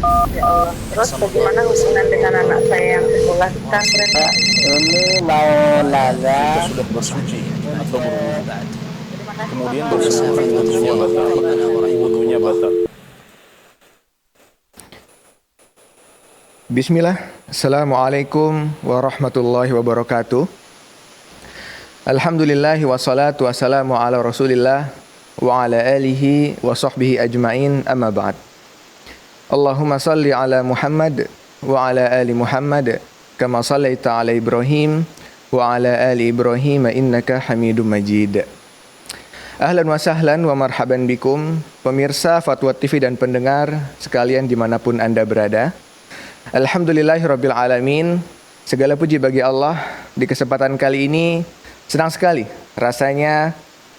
Ya Allah. Terus bagaimana hubungan dengan anak saya yang sekolah di pesantren, Pak? Ini mau nanya. Jika sudah bersuci atau berwudu, Terima kasih, kemudian Bapak. bersentuhan wudhunya batal. Wudhunya batal. Bismillah. Assalamualaikum warahmatullahi wabarakatuh. Alhamdulillahi wassalatu wassalamu ala rasulillah wa ala alihi wa sahbihi ajma'in, amma ba'd. Allahumma salli ala Muhammad wa ala ali Muhammad kama sallaita ala Ibrahim wa ala ali Ibrahim innaka Hamidum Majid. Ahlan wa sahlan wa marhaban bikum, pemirsa Fatwa TV dan pendengar sekalian dimanapun Anda berada. Alhamdulillahirabbil alamin. Segala puji bagi Allah. Di kesempatan kali ini senang sekali rasanya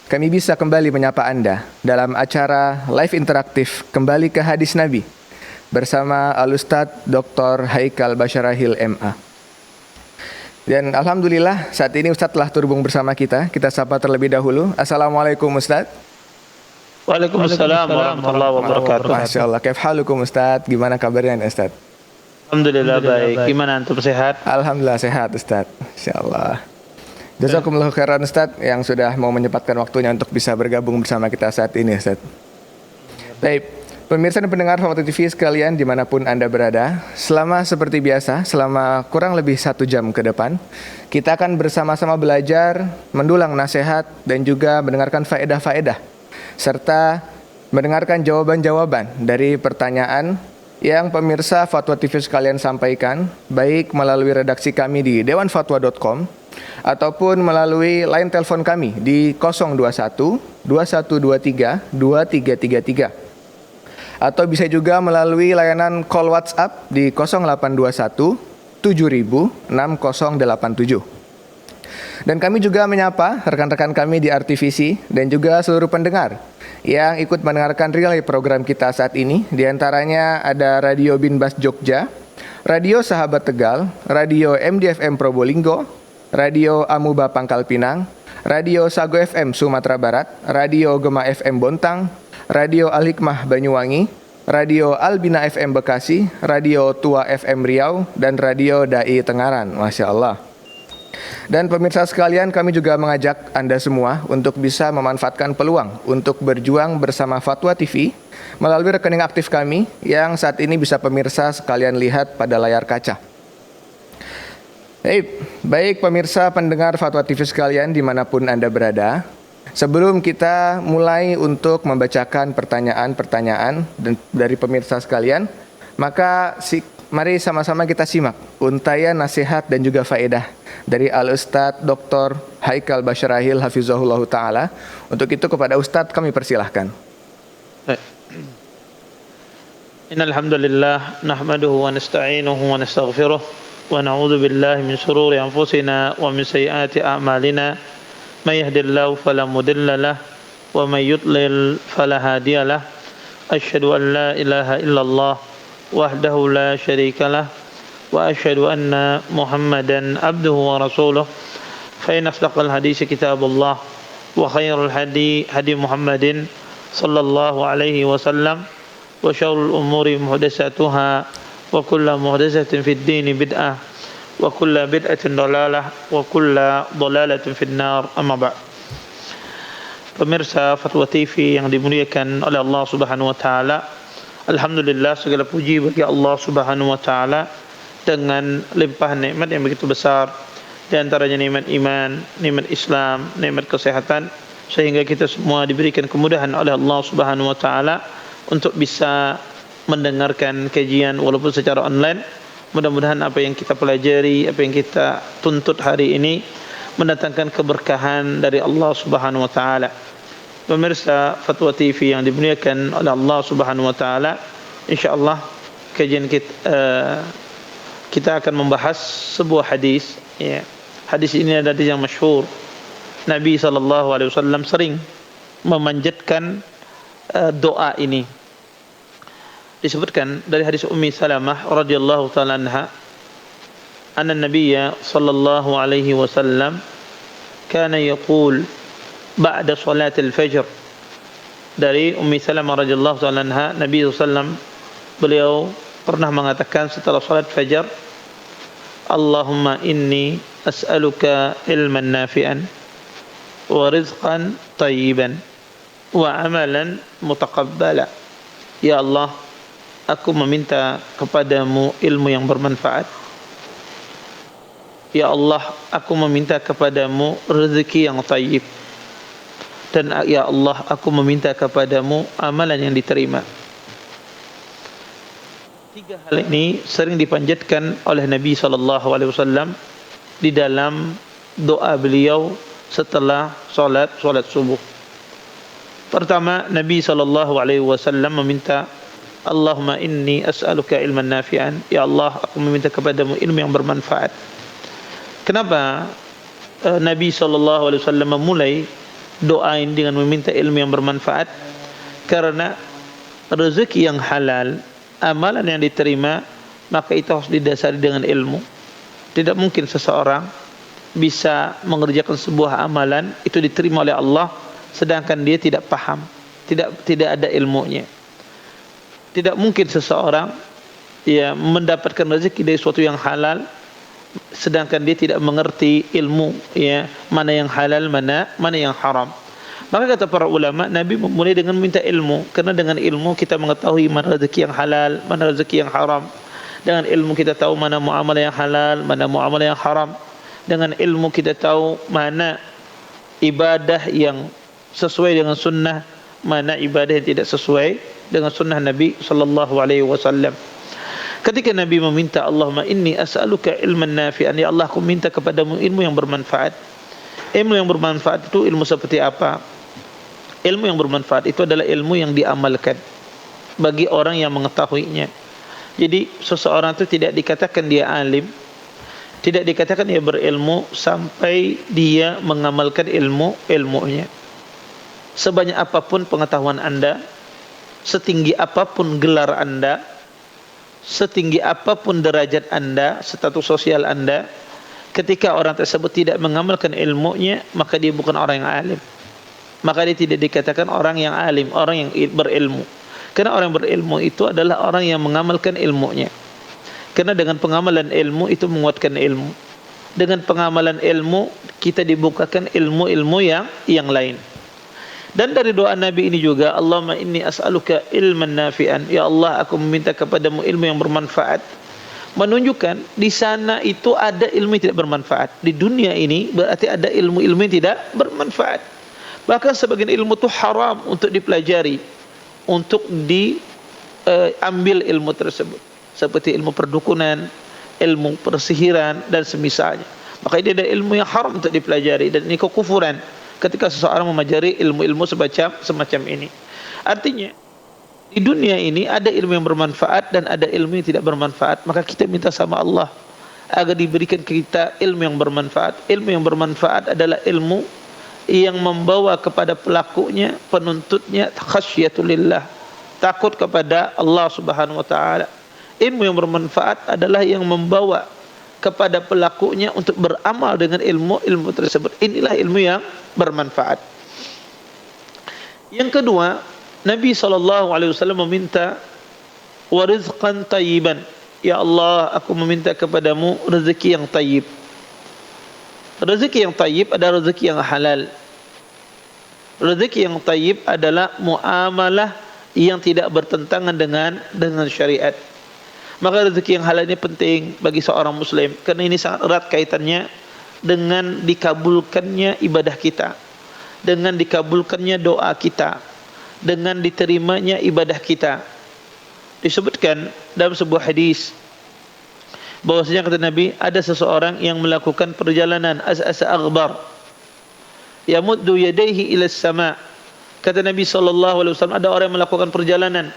kami bisa kembali menyapa Anda dalam acara live interaktif Kembali ke Hadis Nabi bersama Al-Ustadz Dr. Haikal Basyarahil MA. Dan alhamdulillah saat ini Ustadz telah terhubung bersama kita. Kita sapa terlebih dahulu. Assalamualaikum Ustadz. Waalaikumsalam warahmatullahi wabarakatuh. Masya Allah. Kaif halukum Ustadz? Gimana kabarnya Ustadz? Alhamdulillah baik. Gimana antum, sehat? Alhamdulillah sehat Ustadz. Insyaallah. Jazakumullah khairan Ustadz yang sudah mau menyempatkan waktunya untuk bisa bergabung bersama kita saat ini Ustadz. Baik, pemirsa dan pendengar Fatwa TV sekalian dimanapun Anda berada, seperti biasa, selama kurang lebih 1 jam ke depan, kita akan bersama-sama belajar, mendulang nasihat dan juga mendengarkan faedah-faedah serta mendengarkan jawaban-jawaban dari pertanyaan yang pemirsa Fatwa TV sekalian sampaikan, baik melalui redaksi kami di dewanfatwa.com ataupun melalui line telepon kami di 021 2123 2333, atau bisa juga melalui layanan call WhatsApp di 0821 7000 6087. Dan kami juga menyapa rekan-rekan kami di RTVC dan juga seluruh pendengar yang ikut mendengarkan relay program kita saat ini. Di antaranya ada Radio Binbas Jogja, Radio Sahabat Tegal, Radio MDFM Probolinggo, Radio Amuba Pangkal Pinang, Radio Sago FM Sumatera Barat, Radio Gema FM Bontang, Radio Al-Hikmah Banyuwangi, Radio Albina FM Bekasi, Radio Tua FM Riau, dan Radio Dai Tengaran. Masya Allah. Dan pemirsa sekalian, kami juga mengajak Anda semua untuk bisa memanfaatkan peluang untuk berjuang bersama Fatwa TV melalui rekening aktif kami yang saat ini bisa pemirsa sekalian lihat pada layar kaca. Baik pemirsa pendengar Fatwa TV sekalian dimanapun Anda berada, sebelum kita mulai untuk membacakan pertanyaan-pertanyaan dari pemirsa sekalian, maka mari sama-sama kita simak untayan nasihat dan juga faedah dari Al-Ustadz Dr. Haikal Basyarahil Hafizahullah Ta'ala. Untuk itu kepada Ustadz kami persilahkan. Innal hamdalillah nahmaduhu wa nasta'inuhu wa nastaghfiruh wa na'udzu billahi min shururi anfusina wa min sayyiati a'malina. May yahdihillahu fala mudilla lahu wa may yudlil fala hadiya lahu. Asyhadu an la ilaha illallah wahdahu la syarika lahu wa asyhadu anna Muhammadan abduhu wa rasuluh. Fa inna asdaqal hadits kitabullah wa khairul hadi Muhammadin sallallahu alaihi wasallam wa syarrul umuri muhdatsatuha wa kullu muhdatsatin fid din bid'ah wa kullu bid'atin dhalalah wa kullu dhalalatin fin nar. Amma ba'd. Pemirsa Fatwa TV yang dimuliakan oleh Allah Subhanahu wa taala, alhamdulillah segala puji bagi Allah Subhanahu wa taala dengan limpahan nikmat yang begitu besar, di antaranya nikmat iman, nikmat Islam, nikmat kesehatan, sehingga kita semua diberikan kemudahan oleh Allah Subhanahu wa taala untuk bisa mendengarkan kajian walaupun secara online. Mudah-mudahan apa yang kita pelajari, apa yang kita tuntut hari ini mendatangkan keberkahan dari Allah Subhanahu wa taala. Pemirsa Fatwa TV yang dimuliakan oleh Allah Subhanahu wa taala, insyaallah kajian kita akan membahas sebuah hadis, ya. Hadis ini adalah hadis yang masyhur. Nabi SAW sering memanjatkan doa ini. Disebutkan dari hadis Ummi Salamah radhiyallahu taala anha, anna Nabiyya sallallahu alaihi wasallam kana yaqul ba'da salatil fajr. Dari Ummi Salamah radhiyallahu taala anha, Nabi SAW beliau pernah mengatakan setelah salat fajar, Allahumma inni as'aluka ilman nafi'an wa rizqan tayyiban wa amalan mutaqabbala. Ya Allah, aku meminta kepadamu ilmu yang bermanfaat. Ya Allah, aku meminta kepadamu rezeki yang tayyib. Dan ya Allah, aku meminta kepadamu amalan yang diterima. Tiga hal ini sering dipanjatkan oleh Nabi SAW di dalam doa beliau setelah solat subuh. Pertama, Nabi SAW meminta, Allahumma inni as'aluka ilman nafi'an. Ya Allah, aku meminta kepadamu ilmu yang bermanfaat. Kenapa Nabi SAW memulai doa ini dengan meminta ilmu yang bermanfaat? Karena rezeki yang halal, amalan yang diterima, maka itu harus didasari dengan ilmu. Tidak mungkin seseorang bisa mengerjakan sebuah amalan itu diterima oleh Allah sedangkan dia tidak paham, tidak ada ilmunya. Tidak mungkin seseorang mendapatkan rezeki dari sesuatu yang halal sedangkan dia tidak mengerti ilmu mana yang halal, mana yang haram. Maka kata para ulama, Nabi memulai dengan minta ilmu, karena dengan ilmu kita mengetahui mana rezeki yang halal, mana rezeki yang haram. Dengan ilmu kita tahu mana muamalah yang halal, mana muamalah yang haram. Dengan ilmu kita tahu mana ibadah yang sesuai dengan sunnah, mana ibadah yang tidak sesuai dengan sunnah Nabi sallallahu alaihi wasallam. Ketika Nabi meminta, Allahumma inni as'aluka ilman nafi'an, ya Allah, aku minta kepadamu ilmu yang bermanfaat. Ilmu yang bermanfaat itu ilmu seperti apa? Ilmu yang bermanfaat itu adalah ilmu yang diamalkan bagi orang yang mengetahuinya. Jadi seseorang itu tidak dikatakan dia alim, tidak dikatakan dia berilmu sampai dia mengamalkan ilmunya. Sebanyak apapun pengetahuan Anda, setinggi apapun gelar Anda, setinggi apapun derajat Anda, status sosial Anda, ketika orang tersebut tidak mengamalkan ilmunya, maka dia bukan orang yang alim. Maka dia tidak dikatakan orang yang alim, orang yang berilmu. Karena orang berilmu itu adalah orang yang mengamalkan ilmunya. Karena dengan pengamalan ilmu itu menguatkan ilmu. Dengan pengamalan ilmu kita dibukakan ilmu-ilmu yang lain. Dan dari doa Nabi ini juga, Allahumma inni as'aluka ilman nafi'an. Ya Allah, aku meminta kepadamu ilmu yang bermanfaat. Menunjukkan di sana itu ada ilmu yang tidak bermanfaat. Di dunia ini berarti ada ilmu-ilmu yang tidak bermanfaat. Bahkan sebagian ilmu itu haram untuk dipelajari, untuk diambil ilmu tersebut. Seperti ilmu perdukunan, ilmu persihiran dan semisalnya. Maka ini ada ilmu yang haram untuk dipelajari, dan ini kekufuran ketika seseorang memajari ilmu-ilmu semacam ini. Artinya di dunia ini ada ilmu yang bermanfaat dan ada ilmu yang tidak bermanfaat. Maka kita minta sama Allah agar diberikan kita ilmu yang bermanfaat. Ilmu yang bermanfaat adalah ilmu yang membawa kepada pelakunya, penuntutnya khasyatulillah, takut kepada Allah Subhanahu wa taala. Ilmu yang bermanfaat adalah yang membawa kepada pelakunya untuk beramal dengan ilmu tersebut. Inilah ilmu yang bermanfaat. Yang kedua, Nabi SAW meminta warizqan tayyiban. Ya Allah, aku meminta kepadamu rezeki yang tayyib. Rezeki yang tayyib adalah rezeki yang halal. Rezeki yang tayyib adalah muamalah yang tidak bertentangan dengan syariat. Maka rezeki yang halal ini penting bagi seorang muslim, karena ini sangat erat kaitannya dengan dikabulkannya ibadah kita, dengan dikabulkannya doa kita, dengan diterimanya ibadah kita. Disebutkan dalam sebuah hadis bahwasanya kata Nabi, ada seseorang yang melakukan perjalanan as'asa aghbar, yamuddu yadayhi ila as-sama'. Kata Nabi SAW, ada orang yang melakukan perjalanan,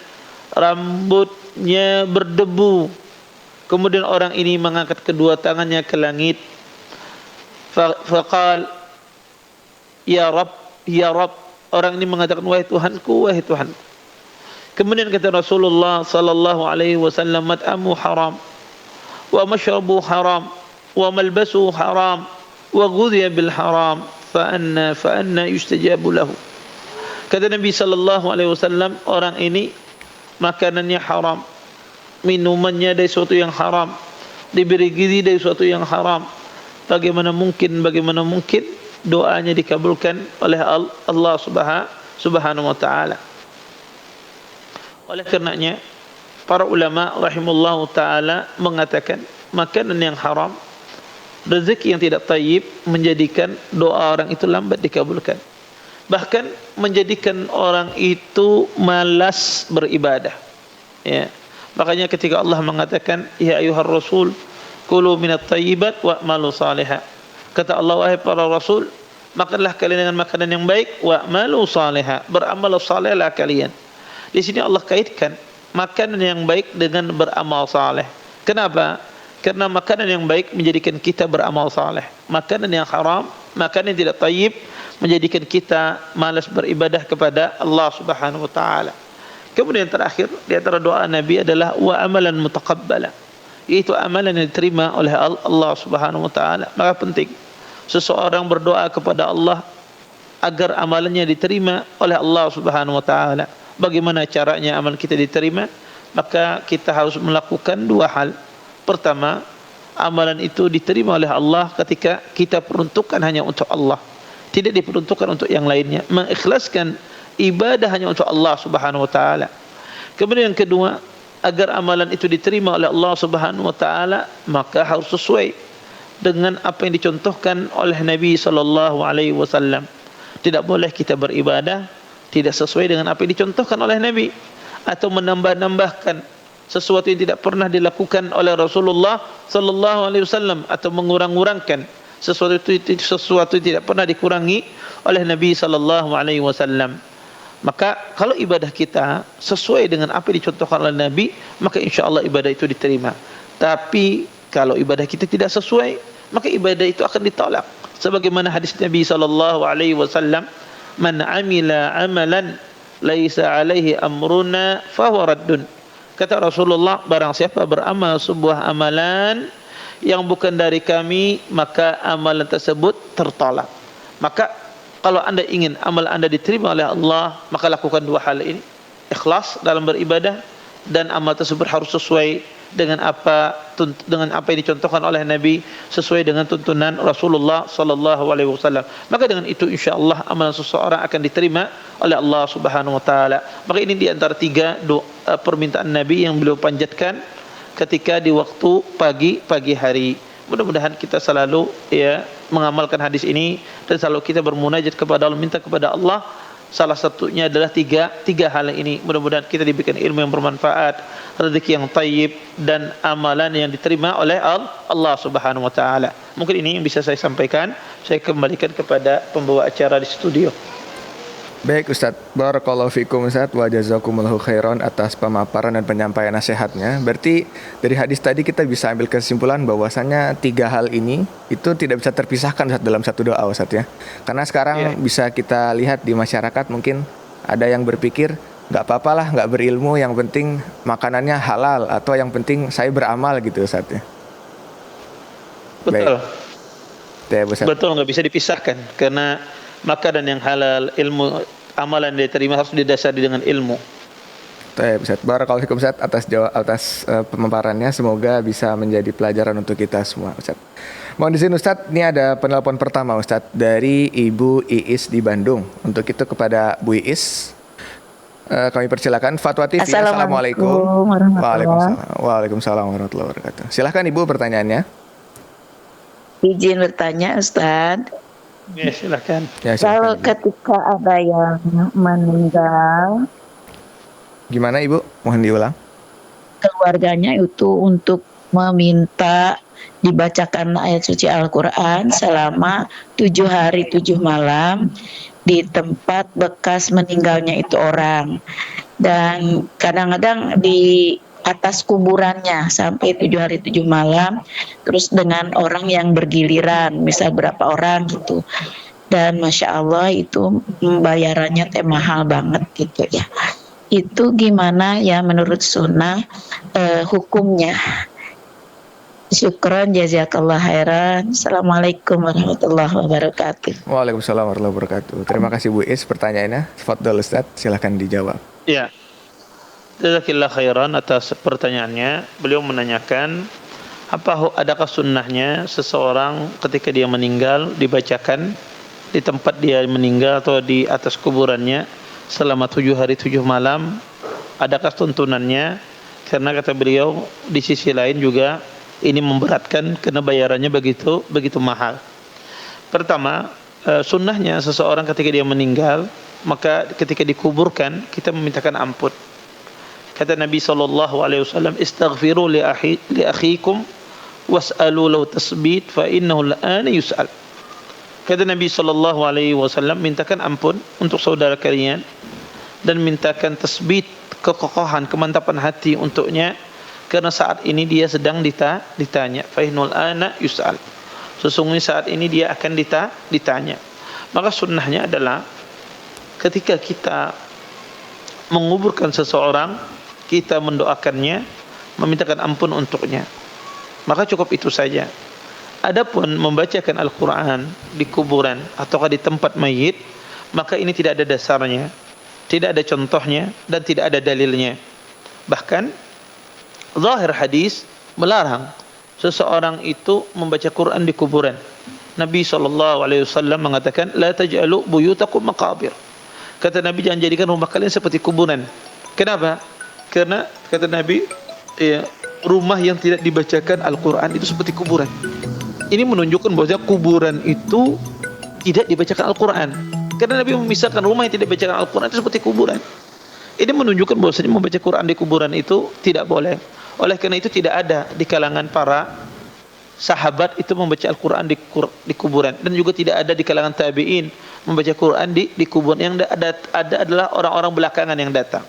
rambutnya berdebu, kemudian orang ini mengangkat kedua tangannya ke langit. Faqal, ya Rabb, ya Rabb. Orang ini mengatakan, wahai Tuhanku, wahai Tuhanku. Kemudian kata Rasulullah SAW, mat'amu haram, wa mashrabu haram, wa malbasu haram, wa ghudhiya bil haram, fa anna yustajabu lahu. Kata Nabi SAW, orang ini makanannya haram, minumannya dari sesuatu yang haram, diberi gizi dari sesuatu yang haram, bagaimana mungkin doanya dikabulkan oleh Allah Subhanahu wa taala. Oleh karenanya para ulama rahimahullahu taala mengatakan makanan yang haram, rezeki yang tidak tayyib menjadikan doa orang itu lambat dikabulkan. Bahkan menjadikan orang itu malas beribadah. Ya. Makanya ketika Allah mengatakan ya ayyuhar rasul kulu minat thayyibat wa'malu salihah. Kata Allah, wahai para rasul, makanlah kalian dengan makanan yang baik, wa'malu salihah, beramal salehlah kalian. Di sini Allah kaitkan makanan yang baik dengan beramal saleh. Kenapa? Karena makanan yang baik menjadikan kita beramal saleh. Makanan yang haram, makanan yang tidak tayyib menjadikan kita malas beribadah kepada Allah Subhanahu wa taala. Kemudian terakhir di antara doa Nabi adalah wa amalan mutaqabbala, yaitu amalan yang diterima oleh Allah Subhanahu wa taala. Maka penting seseorang berdoa kepada Allah agar amalannya diterima oleh Allah Subhanahu wa taala. Bagaimana caranya amal kita diterima? Maka kita harus melakukan dua hal. Pertama, amalan itu diterima oleh Allah ketika kita peruntukkan hanya untuk Allah, tidak diperuntukkan untuk yang lainnya, mengikhlaskan ibadah hanya untuk Allah Subhanahu wa taala. Kemudian yang kedua, agar amalan itu diterima oleh Allah Subhanahu wa taala, maka harus sesuai dengan apa yang dicontohkan oleh Nabi sallallahu alaihi wasallam. Tidak boleh kita beribadah tidak sesuai dengan apa yang dicontohkan oleh Nabi, atau menambah-nambahkan sesuatu yang tidak pernah dilakukan oleh Rasulullah sallallahu alaihi wasallam, atau mengurang-urangkan sesuatu yang tidak pernah dikurangi oleh Nabi sallallahu alaihi wasallam. Maka kalau ibadah kita sesuai dengan apa yang dicontohkan oleh Nabi, maka insyaallah ibadah itu diterima. Tapi kalau ibadah kita tidak sesuai, maka ibadah itu akan ditolak. Sebagaimana hadis Nabi sallallahu alaihi wasallam, man amila amalan laisa alaihi amruna fahuwa raddun. Kata Rasulullah, barang siapa beramal sebuah amalan yang bukan dari kami, maka amalan tersebut tertolak. Maka kalau anda ingin amal anda diterima oleh Allah, maka lakukan dua hal ini: ikhlas dalam beribadah, dan amal tersebut harus sesuai dengan apa yang dicontohkan oleh Nabi, sesuai dengan tuntunan Rasulullah sallallahu alaihi wasallam. Maka dengan itu insyaallah amalan seseorang akan diterima oleh Allah Subhanahu wa taala. Maka ini di antara tiga permintaan Nabi yang beliau panjatkan ketika di waktu pagi hari. Mudah-mudahan kita selalu mengamalkan hadis ini dan selalu kita bermunajat kepada Allah, minta kepada Allah. Salah satunya adalah tiga hal ini. Mudah-mudahan kita diberikan ilmu yang bermanfaat, rezeki yang tayyib, dan amalan yang diterima oleh Allah Subhanahu wa taala. Mungkin ini yang bisa saya sampaikan. Saya kembalikan kepada pembawa acara di studio. Baik Ustaz, barakallahu fikum Ustaz, wa jazakumullahu khairan atas pemaparan dan penyampaian nasihatnya. Berarti dari hadis tadi kita bisa ambil kesimpulan bahwasanya tiga hal ini itu tidak bisa terpisahkan Ustaz dalam satu doa Ustaz ya. Karena sekarang bisa kita lihat di masyarakat, mungkin ada yang berpikir nggak apa-apa lah, nggak berilmu, yang penting makanannya halal, atau yang penting saya beramal gitu Ustaz ya. Betul. Baik. Betul, nggak bisa dipisahkan, karena makanan yang halal, ilmu, amalan yang diterima harus didasari dengan ilmu. Baik Ustaz, barakallahu fikum Ustaz atas pemaparannya. Semoga bisa menjadi pelajaran untuk kita semua Ustaz. Mohon izin Ustaz, ini ada penelpon pertama Ustaz dari Ibu Iis di Bandung. Untuk itu kepada Bu Iis kami persilakan. Fatwa TV. Assalamualaikum. Waalaikumsalam warahmatullahi wabarakatuh. Silahkan Ibu pertanyaannya. Izin bertanya Ustaz. Ya, silakan. Ya, Kalau silakan, ketika ada yang meninggal, gimana Ibu? Mohon diulang. keluarganya itu untuk meminta dibacakan ayat suci Al-Quran selama 7 hari 7 malam di tempat bekas meninggalnya itu orang, dan kadang-kadang di atas kuburannya sampai 7 hari 7 malam, terus dengan orang yang bergiliran, misal berapa orang gitu, dan Masya Allah itu bayarannya mahal banget gitu ya. Itu gimana ya menurut sunnah hukumnya? Syukran, jazakallah khairan. Assalamualaikum warahmatullahi wabarakatuh. Waalaikumsalam warahmatullahi wabarakatuh. Terima kasih Bu Is pertanyaannya. Tafadhol Ustaz, silakan dijawab. Ya. Jazakillah khairan atas pertanyaannya. Beliau menanyakan, adakah sunnahnya seseorang ketika dia meninggal dibacakan di tempat dia meninggal atau di atas kuburannya selama 7 hari 7 malam? Adakah tuntunannya? Karena kata beliau di sisi lain juga ini memberatkan karena bayarannya begitu mahal. Pertama, sunnahnya seseorang ketika dia meninggal, maka ketika dikuburkan kita memintakan ampun. Kata Nabi SAW, istaghfiru li akhikum was'alu lahu tasbit fa innahu al'ana yus'al. Kata Nabi SAW, mintakan ampun untuk saudara kalian dan mintakan tasbit, kekokohan, kemantapan hati untuknya, karena saat ini dia sedang ditanya. Fa innahu al'ana yus'al. Sesungguhnya saat ini dia akan ditanya. Maka sunnahnya adalah ketika kita menguburkan seseorang, kita mendoakannya, memintakan ampun untuknya. Maka cukup itu saja. Adapun membacakan Al-Quran di kuburan ataukah di tempat mayit, maka ini tidak ada dasarnya, tidak ada contohnya, dan tidak ada dalilnya. Bahkan zahir hadis melarang seseorang itu membaca Quran di kuburan. Nabi SAW mengatakan, la taj'alu buyutakum maqabir. Kata Nabi, jangan jadikan rumah kalian seperti kuburan. Kenapa? Karena kata Nabi, rumah yang tidak dibacakan Al-Quran itu seperti kuburan. Ini menunjukkan bahwa kuburan itu tidak dibacakan Al-Quran. Karena Nabi memisahkan rumah yang tidak dibacakan Al-Quran itu seperti kuburan. Ini menunjukkan bahwasanya membaca Quran di kuburan itu tidak boleh. Oleh karena itu tidak ada di kalangan para sahabat itu membaca Al-Quran di kuburan, dan juga tidak ada di kalangan tabi'in membaca Quran di kuburan. Yang ada adalah orang-orang belakangan yang datang.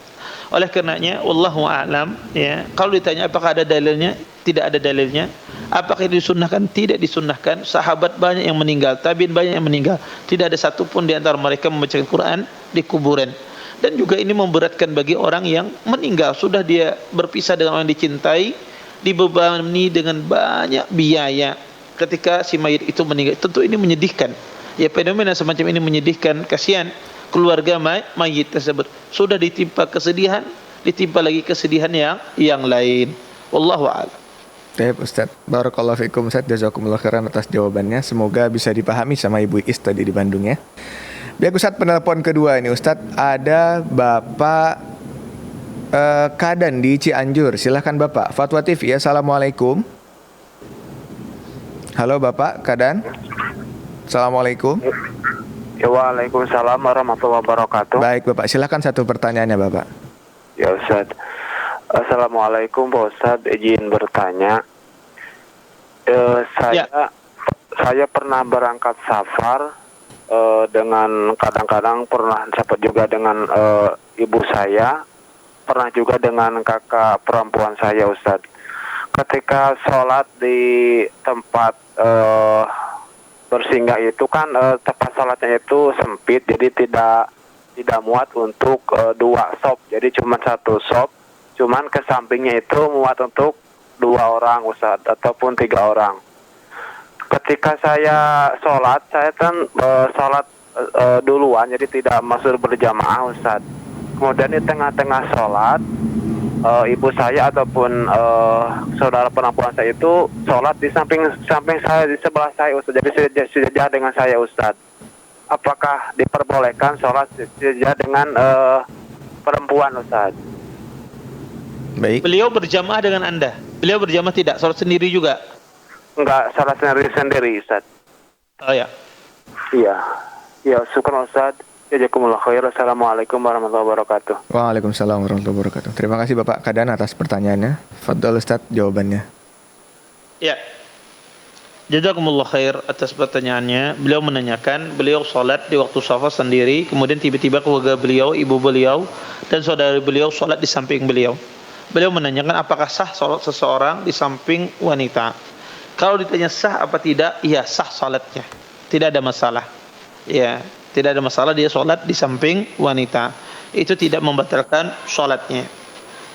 Oleh karenanya wallahu a'lam, ya, kalau ditanya apakah ada dalilnya, tidak ada dalilnya. Apakah disunnahkan? Tidak disunnahkan. Sahabat banyak yang meninggal, tabi'in banyak yang meninggal, tidak ada satupun di antara mereka membaca Quran di kuburan. Dan juga ini memberatkan bagi orang yang meninggal, sudah dia berpisah dengan orang yang dicintai, dibebani dengan banyak biaya ketika si mayit itu meninggal. Tentu ini menyedihkan. Ya, fenomena semacam ini menyedihkan. Kasihan keluarga mayit tersebut, sudah ditimpa kesedihan, ditimpa lagi kesedihan yang lain. Wallahu a'lam. Baik Ustaz, barakallahu fikum Ustaz, jazakumullah khairan atas jawabannya. Semoga bisa dipahami sama Ibu Is tadi di Bandung ya. Baik Ustaz, penelpon kedua ini Ustaz, ada Bapak Kadan di Cianjur. Silahkan Bapak. Fatwa TV, assalamualaikum. Halo Bapak Kadan. Assalamualaikum. Waalaikumsalam warahmatullahi wabarakatuh. Baik Bapak, silahkan satu pertanyaannya Bapak. Ya Ustaz. Assalamualaikum Pak Ustaz, izin bertanya. Saya pernah berangkat safar dengan kadang-kadang pernah sempat juga dengan ibu saya, pernah juga dengan kakak perempuan saya Ustaz. Ketika sholat di tempat bersinggah itu kan tempat sholatnya itu sempit, jadi tidak muat untuk 2 sop, jadi cuma 1 sop, cuman ke sampingnya itu muat untuk 2 orang Ustaz ataupun 3 orang. Ketika saya sholat, saya kan sholat duluan, jadi tidak masuk berjamaah Ustaz. Kemudian di tengah-tengah sholat, ibu saya ataupun saudara perempuan saya itu sholat di samping saya, di sebelah saya Ustaz, jadi sejajar dengan saya Ustaz. Apakah diperbolehkan sholat sejajar dengan perempuan Ustaz? Baik. Beliau berjamaah dengan Anda? Beliau berjamaah tidak? Sholat sendiri juga? Enggak, sholat sendiri Ustaz. Oh ya. Iya. Ya, syukur Ustaz. Jazakumullah khair. Assalamualaikum warahmatullahi wabarakatuh. Waalaikumsalam warahmatullahi wabarakatuh. Terima kasih Bapak Kadan atas pertanyaannya. Fadhal Ustaz jawabannya. Ya. Jazakumullah khair atas pertanyaannya. Beliau menanyakan, beliau sholat di waktu safar sendiri, kemudian tiba-tiba keluarga beliau, ibu beliau, dan saudara beliau sholat di samping beliau. Beliau menanyakan apakah sah sholat seseorang di samping wanita. Kalau ditanya sah apa tidak, ya sah sholatnya, tidak ada masalah. Ya, tidak ada masalah dia sholat di samping wanita. Itu tidak membatalkan sholatnya.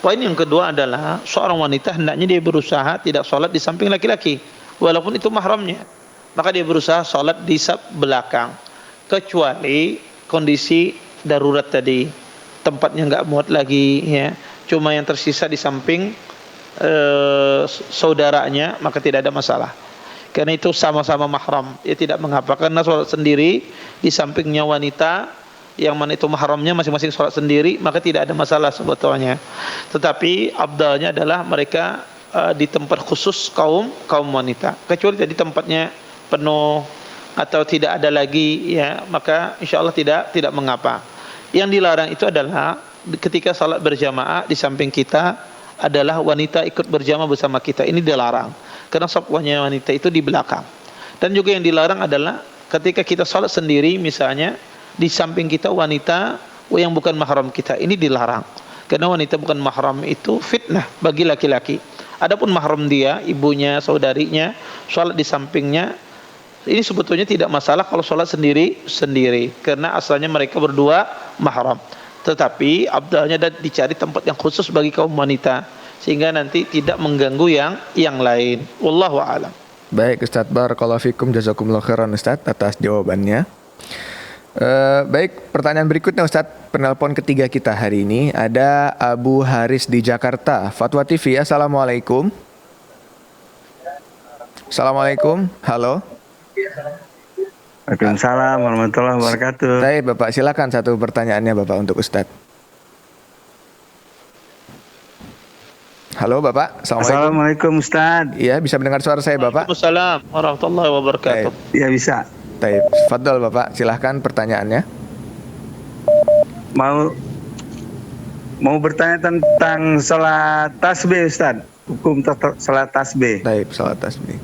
Poin yang kedua adalah seorang wanita hendaknya dia berusaha tidak sholat di samping laki-laki, walaupun itu mahramnya. Maka dia berusaha sholat di belakang, kecuali kondisi darurat tadi, tempatnya nggak muat lagi, ya. cuma yang tersisa di samping saudaranya, maka tidak ada masalah. Karena itu sama-sama mahram, dia tidak mengapa. Karena sholat sendiri di sampingnya wanita, yang mana itu mahramnya masing-masing sholat sendiri, maka tidak ada masalah sebetulnya. Tetapi abdalnya adalah mereka di tempat khusus kaum wanita. Kecuali tadi tempatnya penuh atau tidak ada lagi, ya, maka insya Allah tidak mengapa. Yang dilarang itu adalah ketika salat berjamaah di samping kita adalah wanita ikut berjamaah bersama kita. Ini dilarang karena safwanya wanita itu di belakang. Dan juga yang dilarang adalah ketika kita salat sendiri, misalnya di samping kita wanita yang bukan mahram kita. Ini dilarang karena wanita bukan mahram itu fitnah bagi laki-laki. Adapun mahram dia, ibunya, saudarinya, salat di sampingnya, ini sebetulnya tidak masalah kalau sholat sendiri karena asalnya mereka berdua mahram. Tetapi abdalnya dicari tempat yang khusus bagi kaum wanita sehingga nanti tidak mengganggu yang lain. Wallahu a'lam. Baik Ustaz, barakallahu fikum, jazakumullah khairan Ustaz atas jawabannya. Baik, pertanyaan berikutnya Ustaz, penelpon ketiga kita hari ini ada Abu Haris di Jakarta. Fatwa TV, assalamualaikum. Assalamualaikum, halo. Waalaikumsalam warahmatullahi wabarakatuh. Baik Bapak, silakan satu pertanyaannya Bapak untuk Ustadz. Halo Bapak, Assalamualaikum Ustadz. Iya, bisa mendengar suara saya Bapak? Waalaikumsalam warahmatullahi wabarakatuh. Ya bisa. Baik, fadhol Bapak, silahkan pertanyaannya. Mau bertanya tentang salat tasbih Ustadz. Hukum salat tasbih. Baik, salat tasbih.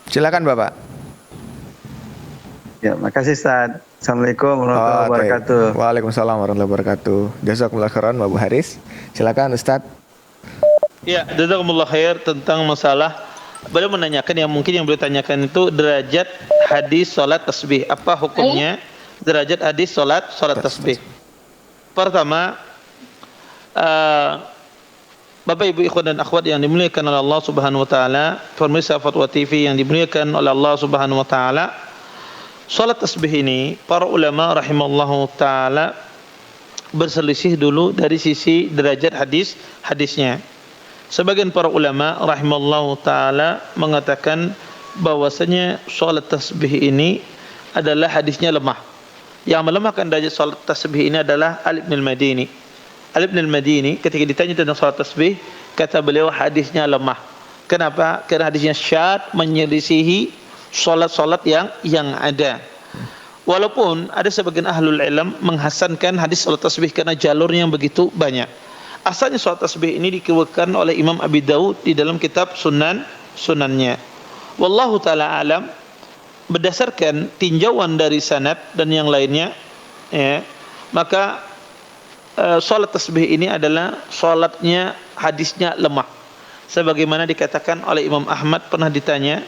Silakan Bapak. Ya, makasih Ustaz. Assalamualaikum warahmatullahi wabarakatuh. Waalaikumsalam warahmatullahi wabarakatuh. Jazakumullah khairan Abu Haris. Silakan Ustaz. Ya, jazakumullah khair tentang masalah beliau menanyakan yang mungkin yang beliau tanyakan itu derajat hadis salat tasbih. Apa hukumnya derajat hadis salat tasbih? Pertama, Bapak Ibu ikhwan dan akhwat yang dimuliakan oleh Allah Subhanahu wa taala, pemirsa Fatwa TV yang dimuliakan oleh Allah Subhanahu wa taala, salat tasbih ini para ulama rahimallahu taala berselisih dulu dari sisi derajat hadisnya. Sebagian para ulama rahimallahu taala mengatakan bahwasanya salat tasbih ini adalah hadisnya lemah. Yang melemahkan derajat salat tasbih ini adalah Ali bin al-Madini. Ali bin al-Madini ketika ditanya tentang salat tasbih, kata beliau hadisnya lemah. Kenapa? Karena hadisnya syad, menyelisihi salat-salat yang ada. Walaupun ada sebagian ahlul ilm menghasankan hadis salat tasbih karena jalurnya yang begitu banyak. Asalnya salat tasbih ini dikeluarkan oleh Imam Abi Daud di dalam kitab sunannya. Wallahu taala alam, berdasarkan tinjauan dari sanad dan yang lainnya, ya, maka salat tasbih ini adalah salatnya hadisnya lemah. Sebagaimana dikatakan oleh Imam Ahmad, pernah ditanya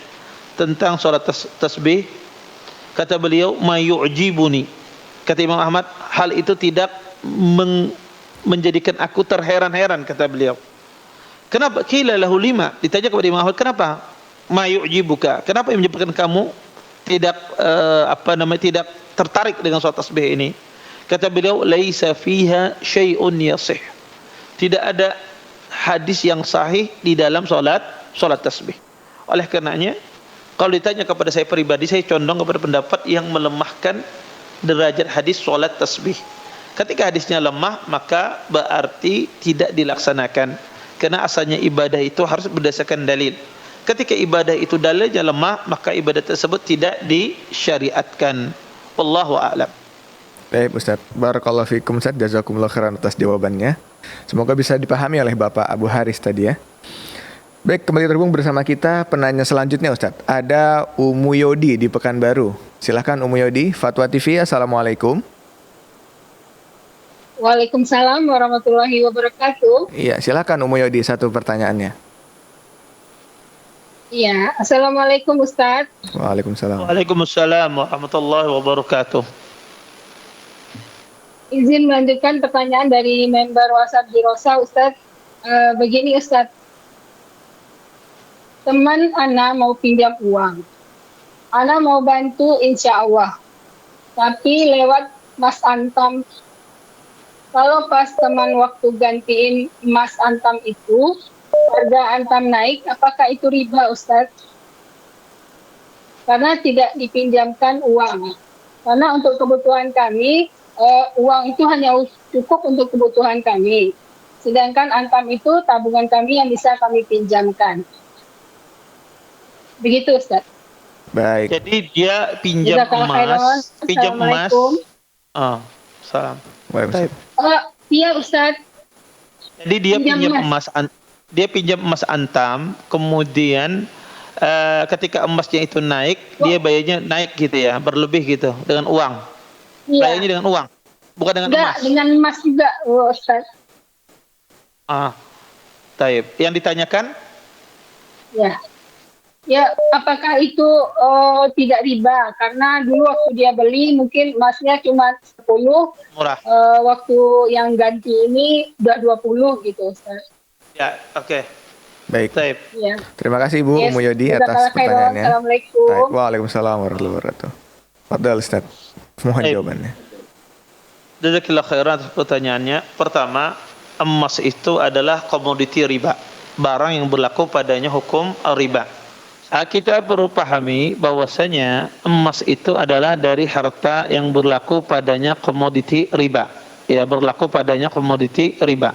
tentang salat tasbih, kata beliau mayu'jibuni. Kata Imam Ahmad, hal itu tidak menjadikan aku terheran-heran, kata beliau. Kenapa? Qila lahu lima. Ditanya kepada Imam Ahmad, kenapa mayu'jibuka? Kenapa yang menyebabkan kamu tidak tidak tertarik dengan salat tasbih ini? Kata beliau, laisa fiha syai'un yasih. Tidak ada hadis yang sahih di dalam salat tasbih. Oleh karenanya, kalau ditanya kepada saya pribadi, saya condong kepada pendapat yang melemahkan derajat hadis salat tasbih. Ketika hadisnya lemah, maka berarti tidak dilaksanakan. Karena asalnya ibadah itu harus berdasarkan dalil. Ketika ibadah itu dalilnya lemah, maka ibadah tersebut tidak disyariatkan. Wallahu a'lam. Baik Ustaz, barakallahu fikum Ustaz, jazakumullah khairan atas jawabannya. Semoga bisa dipahami oleh Bapak Abu Haris tadi ya. Baik, kembali terhubung bersama kita penanya selanjutnya Ustaz. Ada Umu Yodi di Pekanbaru. Silahkan Umu Yodi, Fatwa TV, assalamualaikum. Waalaikumsalam warahmatullahi wabarakatuh. Iya, silakan Umu Yodi, satu pertanyaannya. Iya, assalamualaikum Ustaz. Waalaikumsalam. Waalaikumsalam warahmatullahi wabarakatuh. Izin melanjutkan pertanyaan dari member WhatsApp Jirosa Ustaz. Begini Ustaz, teman Ana mau pinjam uang, Ana mau bantu insya Allah, tapi lewat Mas Antam kalau pas teman waktu gantiin emas antam itu, harga antam naik, apakah itu riba Ustaz? Karena tidak dipinjamkan uang. Karena untuk kebutuhan kami, uang itu hanya cukup untuk kebutuhan kami. Sedangkan antam itu tabungan kami yang bisa kami pinjamkan. Begitu Ustaz. Baik. Jadi dia pinjam emas, salam. Iya Ustaz. Jadi dia pinjam emas antam, kemudian ketika emasnya itu naik, dia bayarnya naik gitu ya, berlebih gitu dengan uang. Iya. Bayarnya dengan uang, bukan dengan emas. Dengan emas juga, Ustaz. Taib. Yang ditanyakan? Ya, apakah itu tidak riba? Karena dulu waktu dia beli mungkin emasnya cuma 10. Murah. Waktu yang ganti ini udah 20 gitu, Ustaz. Ya, oke. Baik. Taib. Ya. Terima kasih Ibu Umu Yodi atas pertanyaannya. Assalamualaikum. Waalaikumsalam warahmatullahi wabarakatuh. Fadal Ustaz. Mohon jawabannya. Jazakallahu khairan atas pertanyaannya. Pertama, emas itu adalah komoditi riba. Barang yang berlaku padanya hukum riba. Kita perlu pahami bahwasanya emas itu adalah dari harta yang berlaku padanya komoditi riba. Ya, berlaku padanya komoditi riba.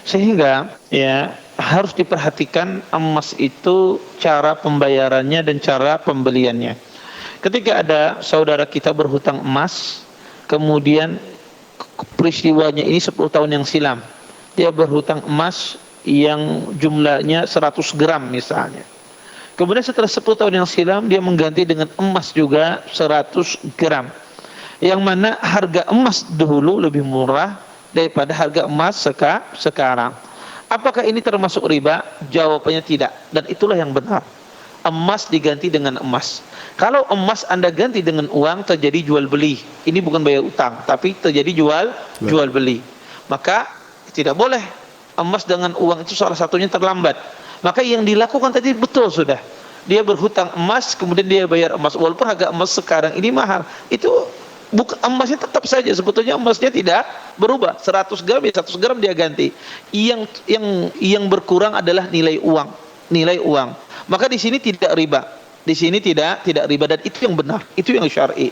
Sehingga ya harus diperhatikan emas itu cara pembayarannya dan cara pembeliannya. Ketika ada saudara kita berhutang emas, kemudian peristiwanya ini 10 tahun yang silam. Dia berhutang emas yang jumlahnya 100 gram misalnya. Kemudian setelah 10 tahun yang silam dia mengganti dengan emas juga 100 gram. Yang mana harga emas dahulu lebih murah daripada harga emas sekarang. Apakah ini termasuk riba? Jawabannya tidak. Dan itulah yang benar. Emas diganti dengan emas. Kalau emas Anda ganti dengan uang, terjadi jual beli. Ini bukan bayar utang, tapi terjadi jual beli. Maka tidak boleh. Emas dengan uang itu salah satunya terlambat. Maka yang dilakukan tadi betul sudah. Dia berhutang emas, kemudian dia bayar emas. Walaupun harga emas sekarang ini mahal. Itu emasnya tetap saja. Sebetulnya emasnya tidak berubah. 100 gram ya 100 gram dia ganti. Yang berkurang adalah nilai uang. Nilai uang. Maka di sini tidak riba. Di sini tidak riba. Dan itu yang benar. Itu yang syar'i.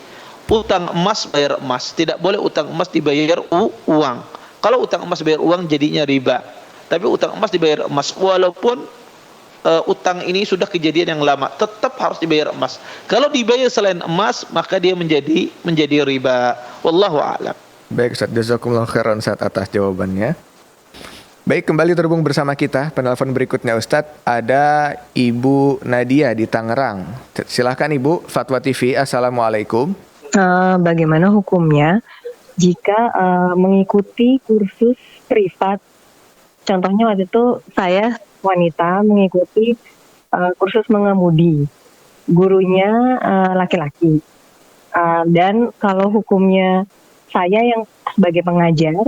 Utang emas bayar emas. Tidak boleh utang emas dibayar uang. Kalau utang emas bayar uang jadinya riba. Tapi utang emas dibayar emas, walaupun utang ini sudah kejadian yang lama, tetap harus dibayar emas. Kalau dibayar selain emas, maka dia menjadi riba. Wallahu a'lam. Baik Ustaz, jazakumullah khairan Ustaz atas jawabannya. Baik, kembali terhubung bersama kita. Penelpon berikutnya Ustaz, ada Ibu Nadia di Tangerang. Silahkan Ibu, Fatwa TV. Assalamualaikum. Bagaimana hukumnya jika mengikuti kursus privat? Contohnya waktu itu saya wanita mengikuti kursus mengemudi, gurunya laki-laki. Dan kalau hukumnya saya yang sebagai pengajar,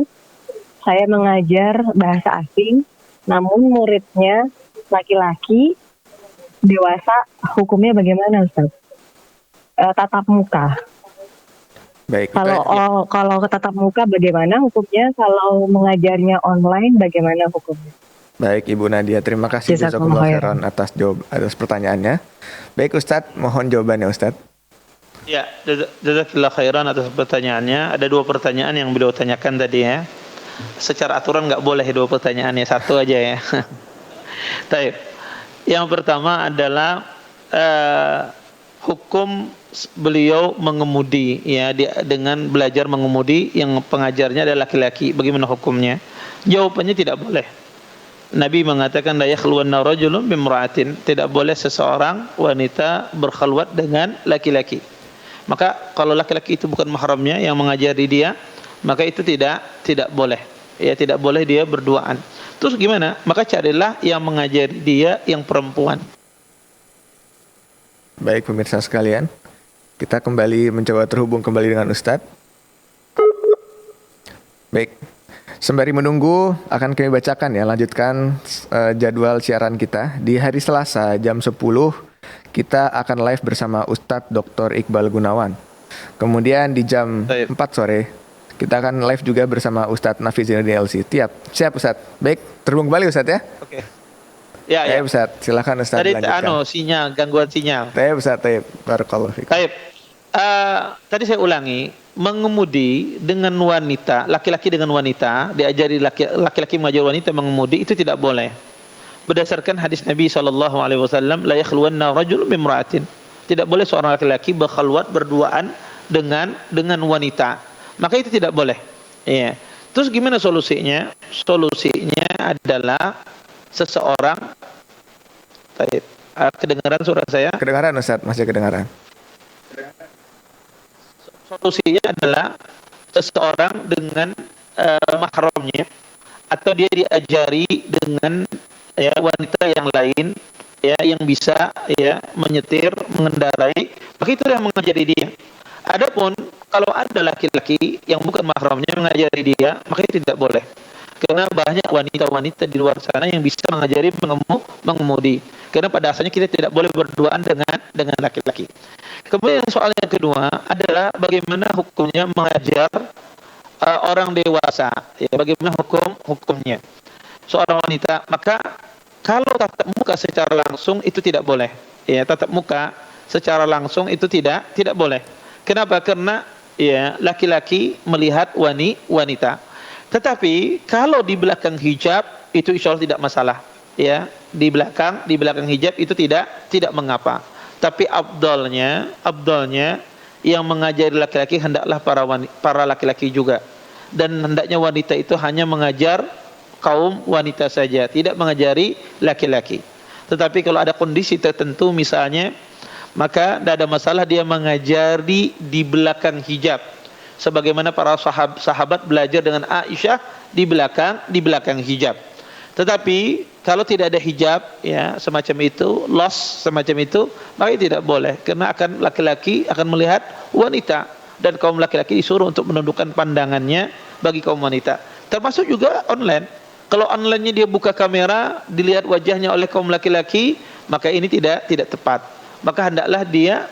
saya mengajar bahasa asing, namun muridnya laki-laki dewasa, hukumnya bagaimana Ustaz? Tatap muka. Baik. Kalau tatap muka bagaimana hukumnya? Kalau mengajarnya online bagaimana hukumnya? Baik Ibu Nadia, terima kasih jazakumullah khairan atas pertanyaannya. Baik Ustadz, mohon jawabannya Ustadz. Ya, jazakallah khairan atas pertanyaannya. Ada 2 pertanyaan yang beliau tanyakan tadi ya. Secara aturan nggak boleh 2 pertanyaannya, 1 aja ya. Taib. Yang pertama adalah hukum beliau mengemudi ya, dengan belajar mengemudi yang pengajarnya adalah laki-laki. Bagaimana hukumnya? Jawabannya tidak boleh. Nabi mengatakan la yakhluwanna rajulun bimra'atin, tidak boleh seseorang wanita berkhalwat dengan laki-laki. Maka kalau laki-laki itu bukan mahramnya yang mengajari dia, maka itu tidak boleh. Ya, tidak boleh dia berduaan. Terus gimana? Maka carilah yang mengajari dia yang perempuan. Baik pemirsa sekalian, kita kembali mencoba terhubung kembali dengan Ustadz. Baik, sembari menunggu akan kami bacakan ya, lanjutkan jadwal siaran kita. Di hari Selasa jam 10 kita akan live bersama Ustadz Dr. Iqbal Gunawan. Kemudian di jam 4 sore Kita akan live juga bersama Ustadz Nafizinuddin LC. Siap Ustadz. Baik, terhubung kembali Ustadz ya. Oke. Ya, ya. Ustadz, silakan Ustadz Tadi lanjutkan. gangguan sinyal. Ustadz, barakallahu fikum. Tadi saya ulangi, mengemudi dengan wanita, laki-laki dengan wanita, diajari laki-laki mengajar wanita mengemudi itu tidak boleh. Berdasarkan hadis Nabi SAW, la yakhluwanna rajulun bimra'atin. Tidak boleh seorang laki-laki berkhalwat berduaan dengan wanita. Maka itu tidak boleh. Iya. Terus gimana solusinya? Solusinya adalah seseorang kedengaran suara saya? Kedengaran Ustaz, masih kedengaran. Solusinya adalah seseorang dengan mahramnya, atau dia diajari dengan wanita yang lain yang bisa menyetir, mengendarai, maka itu yang mengajari dia. Adapun kalau ada laki-laki yang bukan mahramnya mengajari dia, maka itu tidak boleh. Karena banyak wanita-wanita di luar sana yang bisa mengajari mengemudi. Karena pada asalnya kita tidak boleh berduaan dengan laki-laki. Kemudian soal yang kedua adalah bagaimana hukumnya mengajar orang dewasa. Bagaimana hukumnya seorang wanita. Maka kalau tatap muka secara langsung itu tidak boleh. Tatap muka secara langsung itu tidak boleh. Kenapa? Karena laki-laki melihat wanita. Tetapi kalau di belakang hijab itu insya Allah tidak masalah. Di belakang hijab itu tidak mengapa. Tapi abdalnya yang mengajari laki-laki hendaklah para laki-laki juga. Dan hendaknya wanita itu hanya mengajar kaum wanita saja, tidak mengajari laki-laki. Tetapi kalau ada kondisi tertentu misalnya, maka tidak ada masalah dia mengajari di belakang hijab. Sebagaimana para sahabat belajar dengan Aisyah di belakang hijab. Tetapi kalau tidak ada hijab semacam itu, semacam itu, maka tidak boleh, karena laki-laki akan melihat wanita, dan kaum laki-laki disuruh untuk menundukkan pandangannya bagi kaum wanita. Termasuk juga online. Kalau online-nya dia buka kamera, dilihat wajahnya oleh kaum laki-laki, maka ini tidak tepat. Maka hendaklah dia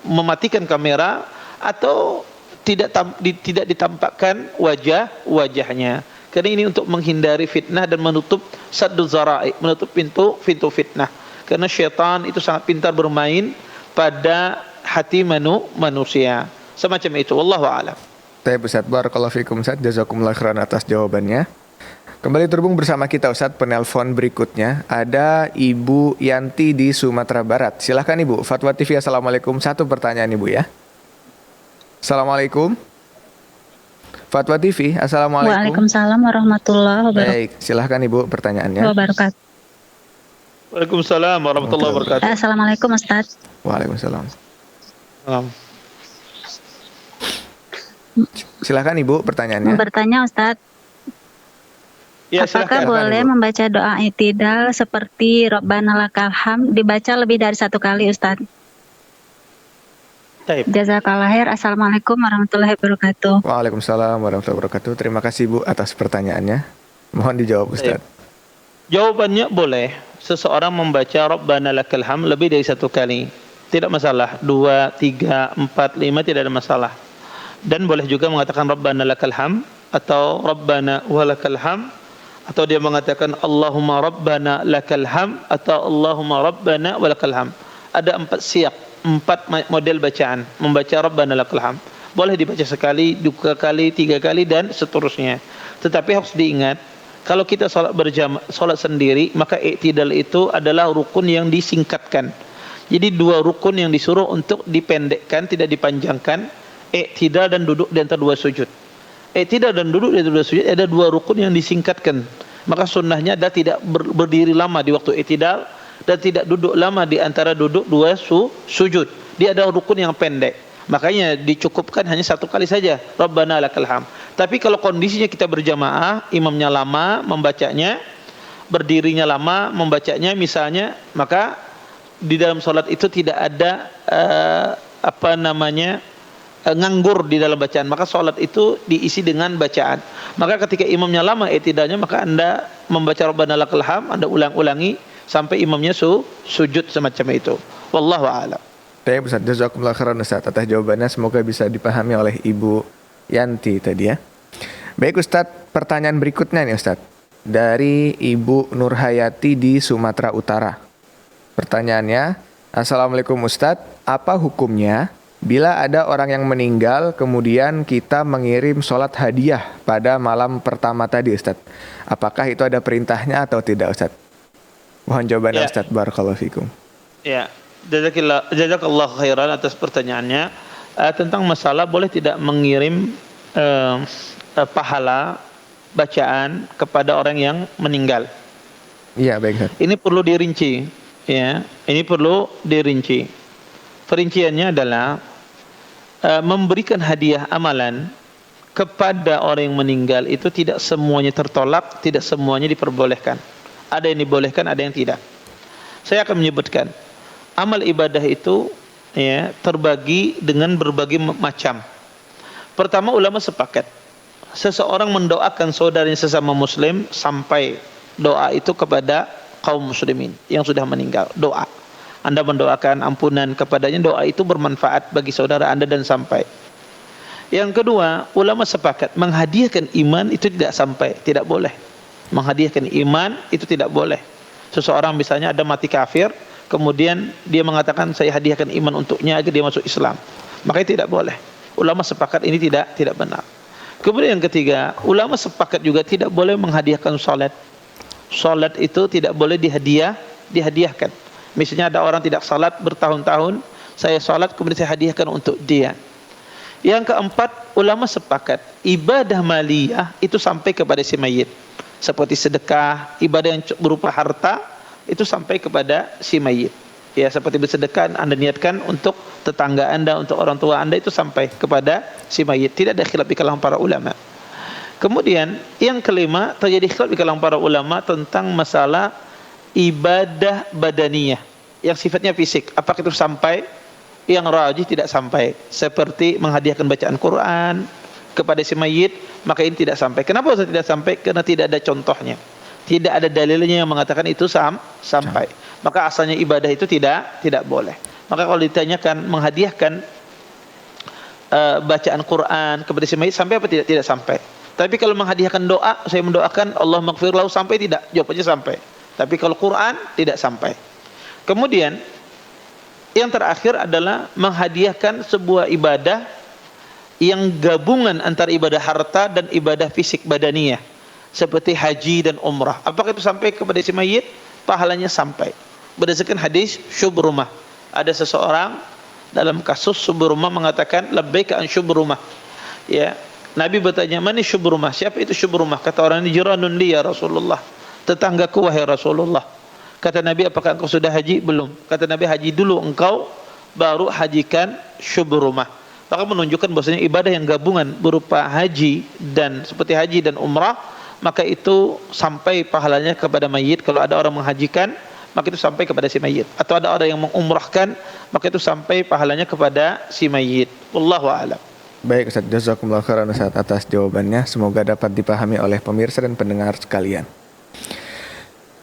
mematikan kamera atau tidak ditampakkan wajahnya. Karena ini untuk menghindari fitnah dan menutup saddu zara'i, menutup pintu fitnah. Karena syaitan itu sangat pintar bermain pada hati manusia. Semacam itu. Wallahu a'lam. Baik Ustaz, barakallahu fikum Ustaz, jazakumullah khairan atas jawabannya. Kembali terhubung bersama kita Ustaz, penelpon berikutnya ada Ibu Yanti di Sumatera Barat. Silahkan Ibu, Fatwa TV, assalamualaikum. Satu pertanyaan Ibu ya. Assalamualaikum. Fatwa TV, assalamualaikum. Waalaikumsalam warahmatullahi wabarakatuh. Baik, silahkan Ibu pertanyaannya. Wabarakatuh. Waalaikumsalam warahmatullahi wabarakatuh. Assalamualaikum Ustaz. Waalaikumsalam. Silahkan Ibu pertanyaannya. Bertanya Ustaz. Ya, apakah silakan, boleh Ibu membaca doa i'tidal seperti Rabbana lakal hamd dibaca lebih dari satu kali Ustaz? Jazakallah khair. Assalamualaikum warahmatullahi wabarakatuh. Waalaikumsalam warahmatullahi wabarakatuh. Terima kasih Bu atas pertanyaannya. Mohon dijawab Ustaz. Jawabannya boleh. Seseorang membaca Rabbana lakal hamd lebih dari satu kali. Tidak masalah. 2, 3, 4, 5 tidak ada masalah. Dan boleh juga mengatakan Rabbana lakal hamd atau Rabbana walakal hamd, atau dia mengatakan Allahumma Rabbana lakal hamd atau Allahumma Rabbana walakal hamd. Ada 4 siap, 4 model bacaan membaca Rabbana lakal hamd. Boleh dibaca sekali, 2 kali, 3 kali dan seterusnya. Tetapi harus diingat, kalau kita salat sendiri, maka i'tidal itu adalah rukun yang disingkatkan. Jadi 2 rukun yang disuruh untuk dipendekkan, tidak dipanjangkan, i'tidal dan duduk di antara 2 sujud. I'tidal dan duduk di antara 2 sujud ada 2 rukun yang disingkatkan. Maka sunnahnya adalah tidak berdiri lama di waktu i'tidal dan tidak duduk lama di antara duduk 2 sujud. Dia ada rukun yang pendek. Makanya dicukupkan hanya 1 kali saja, Rabbana lakal hamd. Tapi kalau kondisinya kita berjamaah, imamnya lama membacanya, berdirinya lama membacanya misalnya, maka di dalam salat itu tidak ada nganggur di dalam bacaan, maka salat itu diisi dengan bacaan. Maka ketika imamnya lama i'tidalnya, maka Anda membaca Rabbana lakal hamd, Anda ulang-ulangi sampai imamnya sujud semacam itu. Wallahu a'lam. Baik Ustaz, jazakumullah khairan Ustaz atas jawabannya, semoga bisa dipahami oleh Ibu Yanti tadi ya. Baik Ustaz, pertanyaan berikutnya nih Ustaz, dari Ibu Nurhayati di Sumatera Utara. Pertanyaannya, Assalamualaikum Ustaz, apa hukumnya bila ada orang yang meninggal kemudian kita mengirim sholat hadiah pada malam pertama tadi Ustaz? Apakah itu ada perintahnya atau tidak Ustaz? Mohon jawabannya Ustaz, barakallahu fikum. Ya, jazakallah khairan atas pertanyaannya. Tentang masalah boleh tidak mengirim pahala bacaan kepada orang yang meninggal. Iya, baik Ustaz. Ini perlu dirinci, ya. Ini perlu dirinci. Perinciannya adalah memberikan hadiah amalan kepada orang yang meninggal itu tidak semuanya tertolak, tidak semuanya diperbolehkan. Ada yang dibolehkan, ada yang tidak. Saya akan menyebutkan amal ibadah itu ya terbagi dengan berbagai macam. Pertama, ulama sepakat seseorang mendoakan saudaranya sesama muslim sampai doa itu kepada kaum muslimin yang sudah meninggal. Doa, Anda mendoakan ampunan kepadanya, doa itu bermanfaat bagi saudara Anda dan sampai. Yang kedua, ulama sepakat menghadiahkan iman itu tidak sampai, tidak boleh. Menghadiahkan iman itu tidak boleh. Seseorang misalnya ada mati kafir, kemudian dia mengatakan saya hadiahkan iman untuknya agar dia masuk Islam, makanya tidak boleh. Ulama sepakat ini tidak benar. Kemudian yang ketiga, ulama sepakat juga tidak boleh menghadiahkan salat. Salat itu tidak boleh dihadiahkan. Misalnya ada orang tidak salat bertahun-tahun, saya salat kemudian saya hadiahkan untuk dia. Yang keempat, ulama sepakat ibadah maliyah itu sampai kepada si mayit, seperti sedekah, ibadah yang berupa harta itu sampai kepada si mayit. Ya, seperti bersedekah Anda niatkan untuk tetangga Anda, untuk orang tua Anda, itu sampai kepada si mayit. Tidak ada khilaf di kalangan para ulama. Kemudian yang kelima, terjadi khilaf di kalangan para ulama tentang masalah ibadah badaniyah yang sifatnya fisik. Apakah itu sampai? Yang rajih tidak sampai. Seperti menghadiahkan bacaan Quran kepada si mayit, maka ini tidak sampai. Kenapa tidak sampai? Karena tidak ada contohnya. Tidak ada dalilnya yang mengatakan itu sampai. Maka asalnya ibadah itu tidak boleh. Maka kalau ditanyakan menghadiahkan bacaan Quran kepada si mayit sampai apa tidak? Tidak sampai. Tapi kalau menghadiahkan doa, saya mendoakan Allah maghfir lahu, sampai tidak? Jawabannya sampai. Tapi kalau Quran tidak sampai. Kemudian yang terakhir adalah menghadiahkan sebuah ibadah yang gabungan antara ibadah harta dan ibadah fisik badaniyah, seperti haji dan umrah. Apakah itu sampai kepada si mayit? Pahalanya sampai. Berdasarkan hadis Syubrumah, ada seseorang dalam kasus Syubrumah mengatakan labbaika an Syubrumah. Ya, Nabi bertanya, "Mani Syubrumah?" Siapa itu Syubrumah? Kata orang ini, "Jiranun li ya Rasulullah." Tetanggaku wahai Rasulullah. Kata Nabi, "Apakah engkau sudah haji?" "Belum." Kata Nabi, "Haji dulu engkau, baru hajikan Syubrumah." Maka menunjukkan bahwasanya ibadah yang gabungan berupa haji dan seperti haji dan umrah, maka itu sampai pahalanya kepada mayit. Kalau ada orang menghajikan, maka itu sampai kepada si mayit. Atau ada orang yang mengumrahkan, maka itu sampai pahalanya kepada si mayit. Wallahu a'lam. Baik Ustaz, jazakumullah khairan Ustaz atas jawabannya. Semoga dapat dipahami oleh pemirsa dan pendengar sekalian.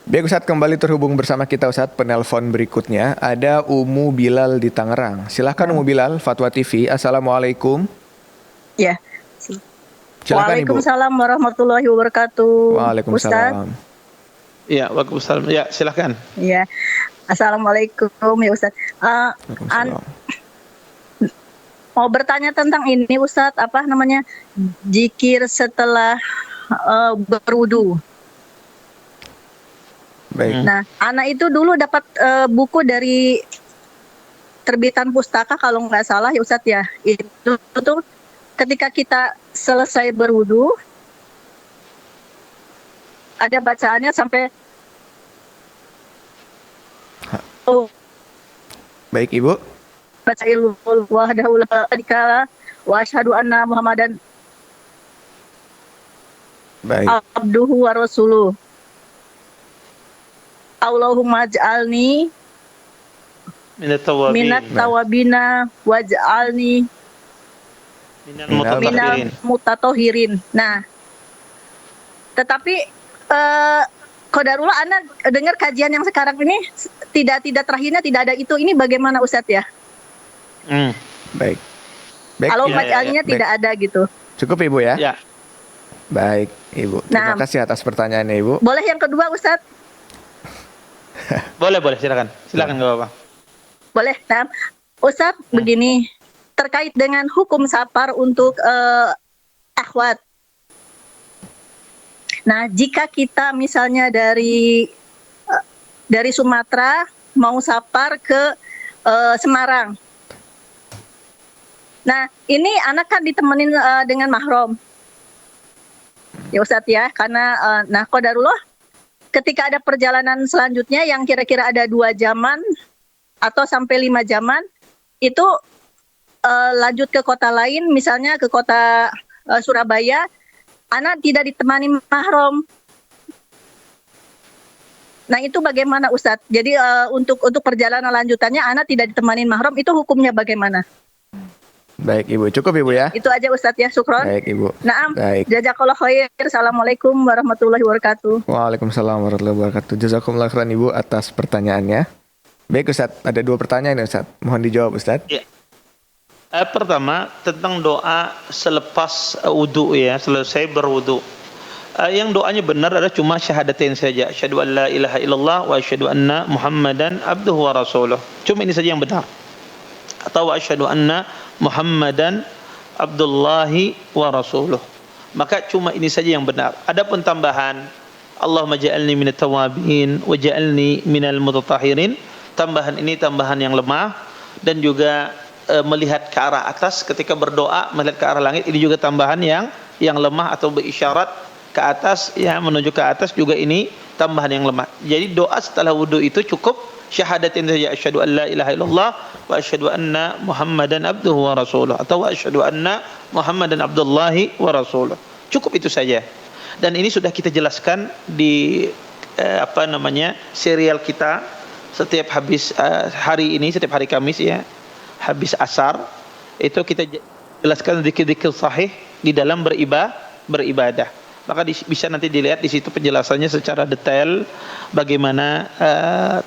Baik Ustaz, kembali terhubung bersama kita Ustaz. Penelpon berikutnya ada Umu Bilal di Tangerang. Silahkan Umu Bilal, Fatwa TV. Assalamualaikum. Ya. Silakan Ibu. Waalaikumsalam warahmatullahi wabarakatuh. Waalaikumsalam. Ya, waalaikumsalam. Ya, silakan. Ya. Assalamualaikum ya Ustaz. Mau bertanya tentang ini Ustaz, apa namanya? Zikir setelah berwudu. Baik. Nah, anak itu dulu dapat buku dari terbitan pustaka kalau nggak salah ya Ustadz ya. Itu tuh ketika kita selesai berwudu ada bacaannya sampai Baik Ibu. Baca ilmul wahdahu la syarika lah wa asyhadu anna Muhammadan abduhu wa rasuluh. Allahumma ij'alni minat tawabina waj'alni minal mutatohirin. Nah, tetapi qadarullah Anda dengar kajian yang sekarang ini tidak terakhirnya tidak ada itu. Ini bagaimana Ustadz ya? Baik. Baik. Kalau Ya, maj'alnya Baik. tidak ada gitu. Cukup Ibu ya? Ya. Baik, Ibu. Terima Nah. kasih atas pertanyaannya, Ibu. Boleh yang kedua, Ustadz? Boleh, silakan. Silakan enggak apa-apa. Boleh. Nah, Ustadz, begini, terkait dengan hukum safar untuk akhwat. Nah, jika kita misalnya dari Sumatera mau safar ke Semarang. Nah, ini anak kan ditemenin dengan mahram. Ya Ustadz ya, karena nah qadarullah ketika ada perjalanan selanjutnya yang kira-kira ada 2 jaman atau sampai 5 jaman, itu lanjut ke kota lain, misalnya ke kota Surabaya, anak tidak ditemani mahram. Nah itu bagaimana Ustadz? Jadi untuk perjalanan lanjutannya anak tidak ditemani mahram, itu hukumnya bagaimana? Baik Ibu, cukup Ibu ya. Itu aja Ustadz ya, syukron. Baik Ibu. Naam, Baik. jazakallah khair. Assalamualaikum warahmatullahi wabarakatuh. Waalaikumsalam warahmatullahi wabarakatuh. Jazakumullah khairan Ibu atas pertanyaannya. Baik Ustadz, ada 2 pertanyaan Ustadz. Mohon dijawab Ustadz. Ya. Pertama tentang doa selepas wudu ya, selesai berwudu. Yang doanya benar adalah cuma syahadatain saja. Asyhadu an la ilaha illallah wa asyhadu anna Muhammadan abduhu wa rasuluh. Cuma ini saja yang benar. Atau wa asyhadu anna Muhammadan Abdullahi wa rasuluh. Maka cuma ini saja yang benar. Adapun tambahan Allahumma ja'alni minat tawabin wa ja'alni minal mutatahhirin, tambahan ini tambahan yang lemah. Dan juga melihat ke arah atas ketika berdoa, melihat ke arah langit, ini juga tambahan yang lemah atau berisyarat ke atas ya, menuju ke atas, juga ini tambahan yang lemah. Jadi doa setelah wudu itu cukup syahadatin saja, asyhadu an la ilaha illallah wa asyhadu anna Muhammadan abduhu wa rasuluh, atau wa asyhadu anna Muhammadan abdullahi wa rasuluh. Cukup itu saja. Dan ini sudah kita jelaskan di serial kita setiap habis hari ini, setiap hari Kamis ya, habis asar itu kita jelaskan zikir-zikir sahih di dalam beribadah. Maka bisa nanti dilihat di situ penjelasannya secara detail bagaimana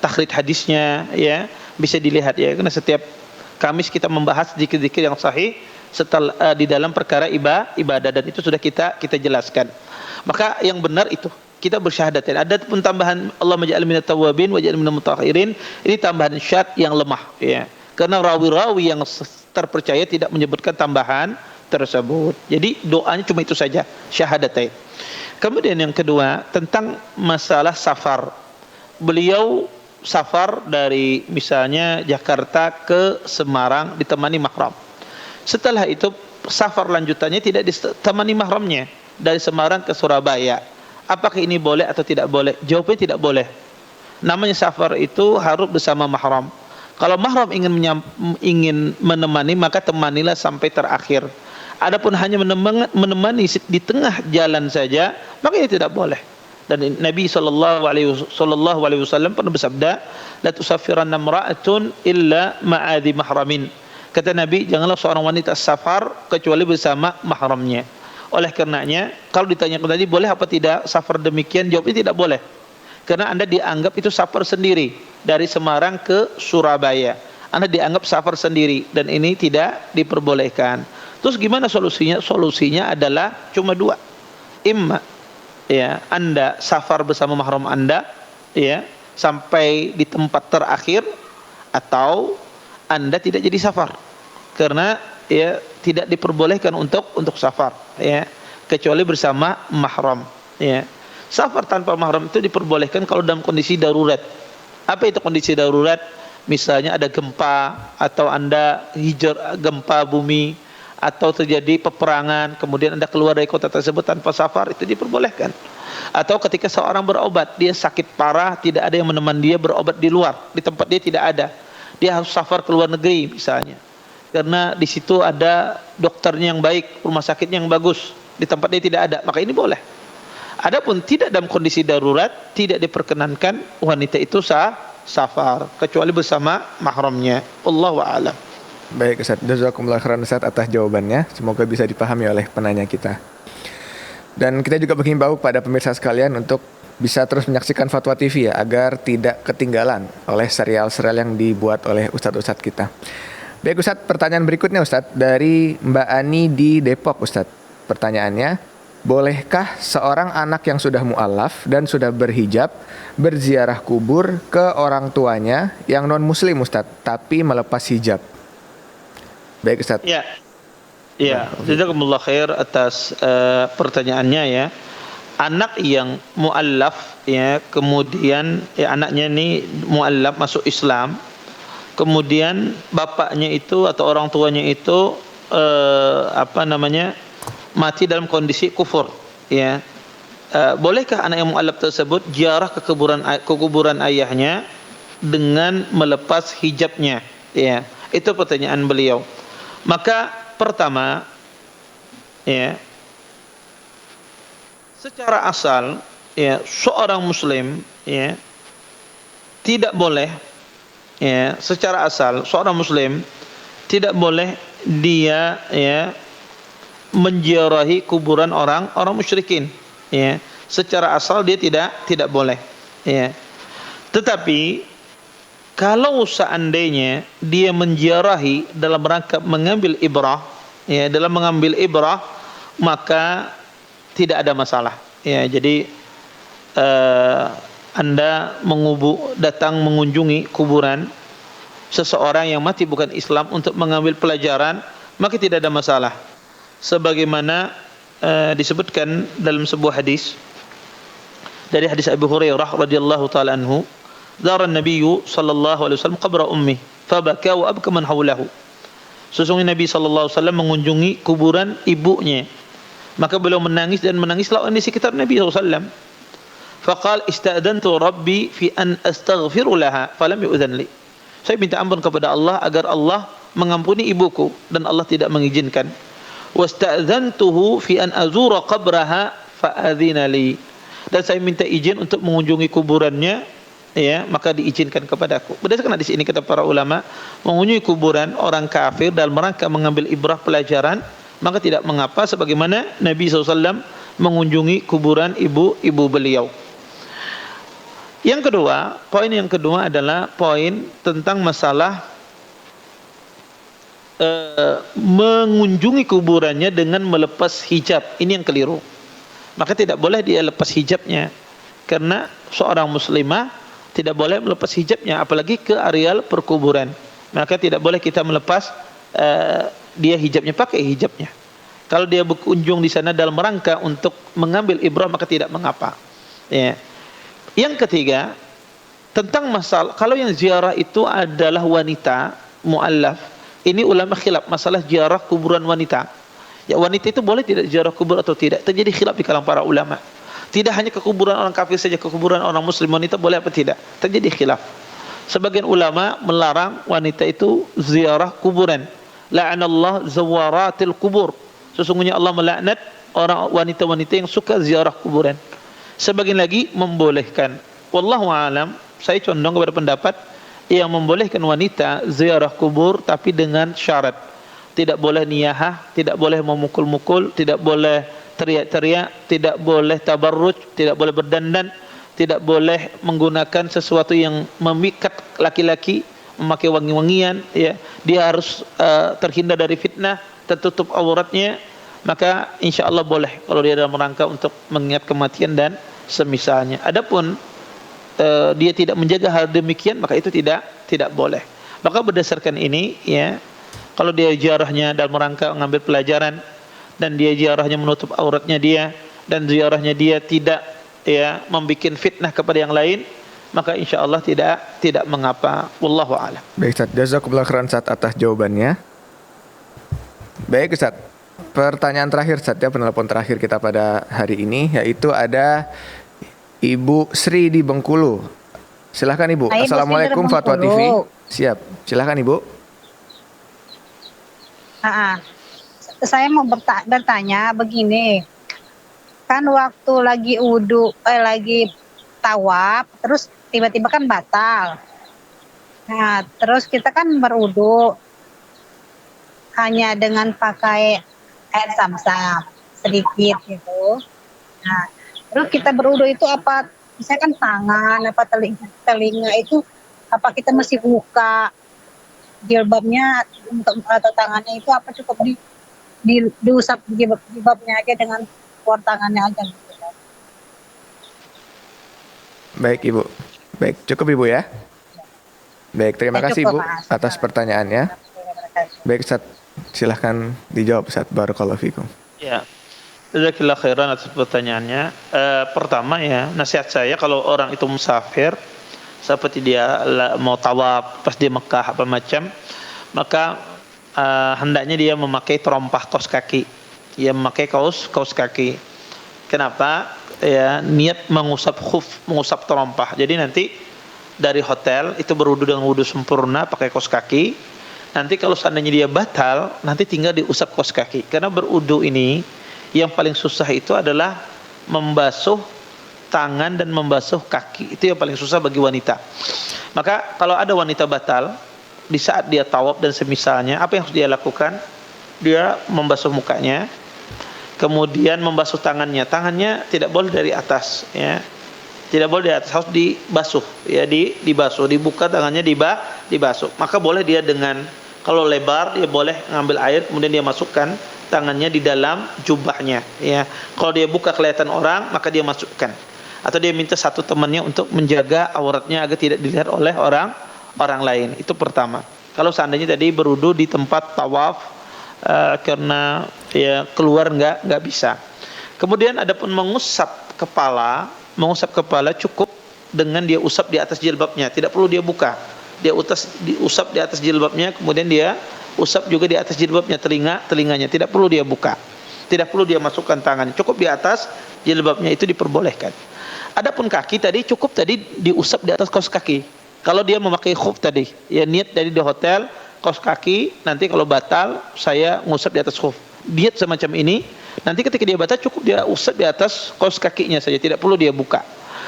takhrij hadisnya ya, bisa dilihat ya, karena setiap Kamis kita membahas zikir-zikir yang sahih setelah di dalam perkara ibadah, dan itu sudah kita jelaskan. Maka yang benar itu kita bersyahadat. Ada pun tambahan Allahumma ja'al minat tawabin wa ja'al minal mutatahhirin, ini tambahan syad yang lemah ya, karena rawi-rawi yang terpercaya tidak menyebutkan tambahan tersebut. Jadi doanya cuma itu saja, syahadatain. Kemudian yang kedua tentang masalah safar. Beliau safar dari misalnya Jakarta ke Semarang ditemani mahram. Setelah itu safar lanjutannya tidak ditemani mahramnya dari Semarang ke Surabaya. Apakah ini boleh atau tidak boleh? Jawabnya tidak boleh. Namanya safar itu harus bersama mahram. Kalau mahram ingin menemani, maka temanilah sampai terakhir. Adapun hanya menemani di tengah jalan saja, maka ini tidak boleh. Dan Nabi sallallahu alaihi wasallam pernah bersabda, la tusafiranna imra'atun illa ma'adhi mahramin. Kata Nabi, janganlah seorang wanita safar kecuali bersama mahramnya. Oleh karenanya, kalau ditanyakan tadi boleh apa tidak safar demikian, jawabnya tidak boleh. Karena Anda dianggap itu safar sendiri dari Semarang ke Surabaya. Anda dianggap safar sendiri dan ini tidak diperbolehkan. Terus gimana solusinya? Solusinya adalah cuma 2. Imma ya, Anda safar bersama mahram Anda ya sampai di tempat terakhir, atau Anda tidak jadi safar. Karena ya tidak diperbolehkan untuk safar ya, kecuali bersama mahram ya. Safar tanpa mahram itu diperbolehkan kalau dalam kondisi darurat. Apa itu kondisi darurat? Misalnya ada gempa, atau Anda gempa bumi, atau terjadi peperangan, kemudian Anda keluar dari kota tersebut tanpa safar, itu diperbolehkan. Atau ketika seorang berobat, dia sakit parah, tidak ada yang menemani dia berobat di luar, di tempat dia tidak ada, dia harus safar ke luar negeri misalnya, karena di situ ada dokternya yang baik, rumah sakitnya yang bagus, di tempat dia tidak ada, maka ini boleh. Adapun tidak dalam kondisi darurat, tidak diperkenankan wanita itu safar kecuali bersama mahramnya. Wallahu a'lam. Baik Ustaz, jazakumullah khairan Ustaz atas jawabannya. Semoga bisa dipahami oleh penanya kita. Dan kita juga menghimbau kepada pemirsa sekalian untuk bisa terus menyaksikan Fatwa TV ya, agar tidak ketinggalan oleh serial-serial yang dibuat oleh ustadz-ustadz kita. Baik Ustadz, pertanyaan berikutnya Ustadz dari Mbak Ani di Depok Ustadz. Pertanyaannya, bolehkah seorang anak yang sudah mu'alaf dan sudah berhijab berziarah kubur ke orang tuanya yang non-muslim Ustadz, tapi melepas hijab? Baik Ustadz. Ya, jazakumullah khair atas pertanyaannya ya. Anak yang mu'allaf ya, kemudian ya anaknya ini mu'allaf masuk Islam, kemudian bapaknya itu atau orang tuanya itu mati dalam kondisi kufur ya. Bolehkah anak yang mu'allaf tersebut ziarah ke kuburan ayahnya dengan melepas hijabnya ya? Itu pertanyaan beliau. Maka pertama ya, secara asal ya seorang muslim ya tidak boleh ya, secara asal seorang muslim tidak boleh dia ya menziarahi kuburan orang musyrikin ya. Secara asal dia tidak boleh ya. Tetapi kalau seandainya dia menziarahi dalam rangka mengambil ibrah ya, dalam mengambil ibrah, maka tidak ada masalah ya. Jadi Anda datang mengunjungi kuburan seseorang yang mati bukan Islam untuk mengambil pelajaran, maka tidak ada masalah. Sebagaimana disebutkan dalam sebuah hadis dari hadis Abu Hurairah radhiyallahu taala anhu, "Zara an-nabiy sallallahu alaihi wasallam qabra ummi, fabaka wa abka man hawlahu." Sesungguhnya Nabi sallallahu alaihi wasallam mengunjungi kuburan ibunya, maka beliau menangis dan menangislah orang di sekitar Nabi sallallahu alaihi wasallam. Faqal ista'dantu rabbi fi an astaghfiru laha falam yu'dhan li. Saya minta ampun kepada Allah agar Allah mengampuni ibuku, dan Allah tidak mengizinkan. Wasta'dzantuhu fi an azura qabraha fa'adzina li. Dan saya minta izin untuk mengunjungi kuburannya ya, maka diizinkan kepadaku. Berdasarkan hadis ini kata para ulama, mengunjungi kuburan orang kafir dalam rangka mengambil ibrah pelajaran, maka tidak mengapa, sebagaimana Nabi SAW mengunjungi kuburan ibu beliau. Yang kedua, poin yang kedua adalah poin tentang masalah mengunjungi kuburannya dengan melepas hijab. Ini yang keliru. Maka tidak boleh dia lepas hijabnya, karena seorang muslimah tidak boleh melepas hijabnya, apalagi ke areal perkuburan. Maka tidak boleh kita melepas dia hijabnya, pakai hijabnya. Kalau dia berkunjung di sana dalam rangka untuk mengambil ibrah, maka tidak mengapa ya. Yang ketiga, tentang masalah kalau yang ziarah itu adalah wanita mu'allaf, ini ulama khilaf masalah ziarah kuburan wanita. Ya, wanita itu boleh tidak ziarah kubur atau tidak? Terjadi khilaf di kalangan para ulama. Tidak hanya ke kuburan orang kafir saja, ke kuburan orang muslim wanita boleh apa tidak? Terjadi khilaf. Sebagian ulama melarang wanita itu ziarah kuburan. La'anallah zawaratil kubur. Sesungguhnya Allah melaknat orang wanita-wanita yang suka ziarah kuburan. Sebagian lagi membolehkan. Wallahu a'lam, saya condong kepada pendapat yang membolehkan wanita ziarah kubur, tapi dengan syarat. Tidak boleh niyahah, tidak boleh memukul-mukul, tidak boleh teriak-teriak, tidak boleh tabarruj, tidak boleh berdandan, tidak boleh menggunakan sesuatu yang memikat laki-laki, memakai wangi-wangian ya. Dia harus terhindar dari fitnah, tertutup auratnya. Maka insya Allah boleh kalau dia dalam rangka untuk mengingat kematian dan semisalnya. Adapun dia tidak menjaga hal demikian, maka itu tidak boleh. Maka berdasarkan ini ya, kalau dia ziarahnya dalam rangka mengambil pelajaran, dan dia ziarahnya menutup auratnya dia, dan ziarahnya dia tidak ya membuat fitnah kepada yang lain, maka insya Allah tidak mengapa. Wallahu a'lam. Baik Ustaz, jazakumullah khairan Ustaz atas jawabannya. Baik Ustaz, pertanyaan terakhir Ustaz ya, penelpon terakhir kita pada hari ini, yaitu ada Ibu Sri di Bengkulu. Silahkan Ibu. Assalamualaikum Fatwa TV. Siap, silahkan Ibu. Saya mau bertanya begini, kan waktu lagi lagi tawaf, terus tiba-tiba kan batal. Nah, terus kita kan berwudu hanya dengan pakai air zam-zam sedikit gitu. Nah, terus kita berwudu itu apa? Misalkan tangan, apa telinga itu, apa kita mesti buka? jilbabnya untuk atau tangannya itu apa cukup diusap jilbabnya aja dengan luar tangannya aja gitu. Baik Ibu. Baik, cukup Ibu ya. Baik, terima kasih cukup, Ibu Mas. atas pertanyaannya. Baik Ustaz, silahkan dijawab Ustaz. Barakallahu fikum. Ya, Jazakallah khairan atas pertanyaannya. Pertama ya, nasihat saya kalau orang itu musafir, seperti dia mau tawaf pas di Mekah apa macam, maka hendaknya dia memakai terompah kaos kaki. Dia memakai kaos kaki. Kenapa? Ya, niat mengusap khuf, mengusap terompah. Jadi nanti dari hotel itu berwudu dengan wudu sempurna pakai kaos kaki. Nanti kalau seandainya dia batal, nanti tinggal diusap kaos kaki. Karena berwudu ini yang paling susah itu adalah membasuh tangan dan membasuh kaki. Itu yang paling susah bagi wanita. Maka kalau ada wanita batal di saat dia tawaf dan semisalnya, apa yang harus dia lakukan? Dia membasuh mukanya, kemudian membasuh tangannya. Tangannya tidak boleh dari atas, ya. Tidak boleh di atas, harus dibasuh, ya, dibasuh, dibuka tangannya, dibasuh. Maka boleh dia dengan, kalau lebar dia boleh ngambil air kemudian dia masukkan tangannya di dalam jubahnya, ya. Kalau dia buka kelihatan orang, maka dia masukkan. Atau dia minta satu temannya untuk menjaga auratnya agar tidak dilihat oleh orang lain. Itu pertama. Kalau seandainya tadi berwudu di tempat tawaf karena ya keluar nggak bisa. Kemudian adapun mengusap kepala cukup dengan dia usap di atas jilbabnya, tidak perlu dia buka. Dia diusap di atas jilbabnya, kemudian dia usap juga di atas jilbabnya, telinganya, tidak perlu dia buka. Tidak perlu dia masukkan tangan, cukup di atas jilbabnya, itu diperbolehkan. Adapun kaki tadi cukup tadi diusap di atas kaos kaki. Kalau dia memakai khuf tadi, ya niat dari di hotel kaos kaki, nanti kalau batal saya ngusap di atas khuf. Niat semacam ini, nanti ketika dia batal cukup dia usap di atas kaos kakinya saja, tidak perlu dia buka.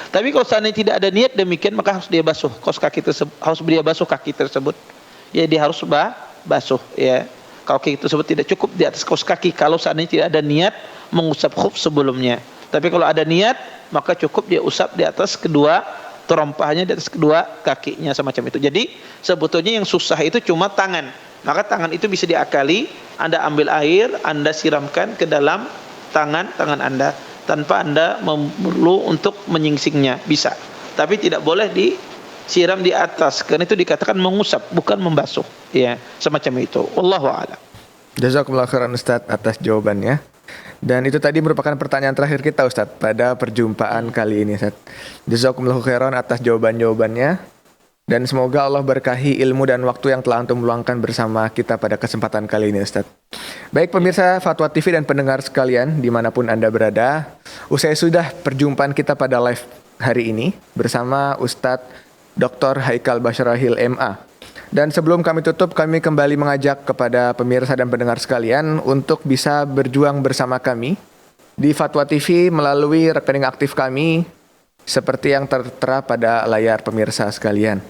Tapi kalau seandainya tidak ada niat demikian, maka harus dia basuh kaos kaki tersebut, harus dia basuh kaki tersebut. Ya dia harus basuh, ya. Kalau kaki tersebut tidak cukup di atas kaos kaki kalau seandainya tidak ada niat mengusap khuf sebelumnya. Tapi kalau ada niat, maka cukup dia usap di atas kedua terompahnya, di atas kedua kakinya semacam itu. Jadi sebetulnya yang susah itu cuma tangan. Maka tangan itu bisa diakali, Anda ambil air, Anda siramkan ke dalam tangan Anda tanpa Anda perlu untuk menyingsingnya, bisa. Tapi tidak boleh disiram di atas, karena itu dikatakan mengusap, bukan membasuh, ya, semacam itu. Wallahu a'lam. Jazakumullah khairan Ustaz atas jawabannya. Dan itu tadi merupakan pertanyaan terakhir kita Ustaz pada perjumpaan kali ini Ustaz. Jazakumullah khairan atas jawaban-jawabannya. Dan semoga Allah berkahi ilmu dan waktu yang telah antum luangkan bersama kita pada kesempatan kali ini Ustaz. Baik pemirsa Fatwa TV dan pendengar sekalian dimanapun Anda berada, usai sudah perjumpaan kita pada live hari ini bersama Ustadz Dr. Haikal Basyrahil MA. Dan sebelum kami tutup, kami kembali mengajak kepada pemirsa dan pendengar sekalian untuk bisa berjuang bersama kami di Fatwa TV melalui rekening aktif kami seperti yang tertera pada layar pemirsa sekalian.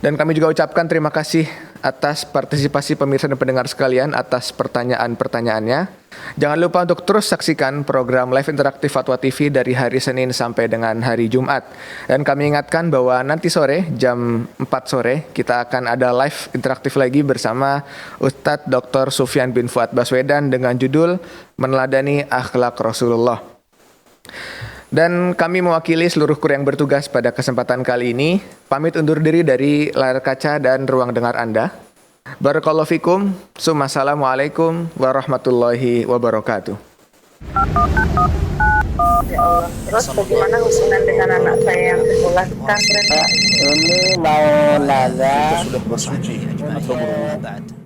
Dan kami juga ucapkan terima kasih atas partisipasi pemirsa dan pendengar sekalian atas pertanyaan-pertanyaannya. Jangan lupa untuk terus saksikan program live interaktif Fatwa TV dari hari Senin sampai dengan hari Jumat. Dan kami ingatkan bahwa nanti sore jam 4 sore kita akan ada live interaktif lagi bersama Ustadz Dr. Sufyan bin Fuad Baswedan dengan judul Meneladani Akhlak Rasulullah. Dan kami mewakili seluruh kru yang bertugas pada kesempatan kali ini, pamit undur diri dari layar kaca dan ruang dengar Anda. Barakallahu fikum, Assalamualaikum warahmatullahi wabarakatuh. Ya Allah, terus bagaimana hubungan dengan anak saya yang sekolah pesantren? Ini mau nanya. Kita sudah bersuci atau berwudu.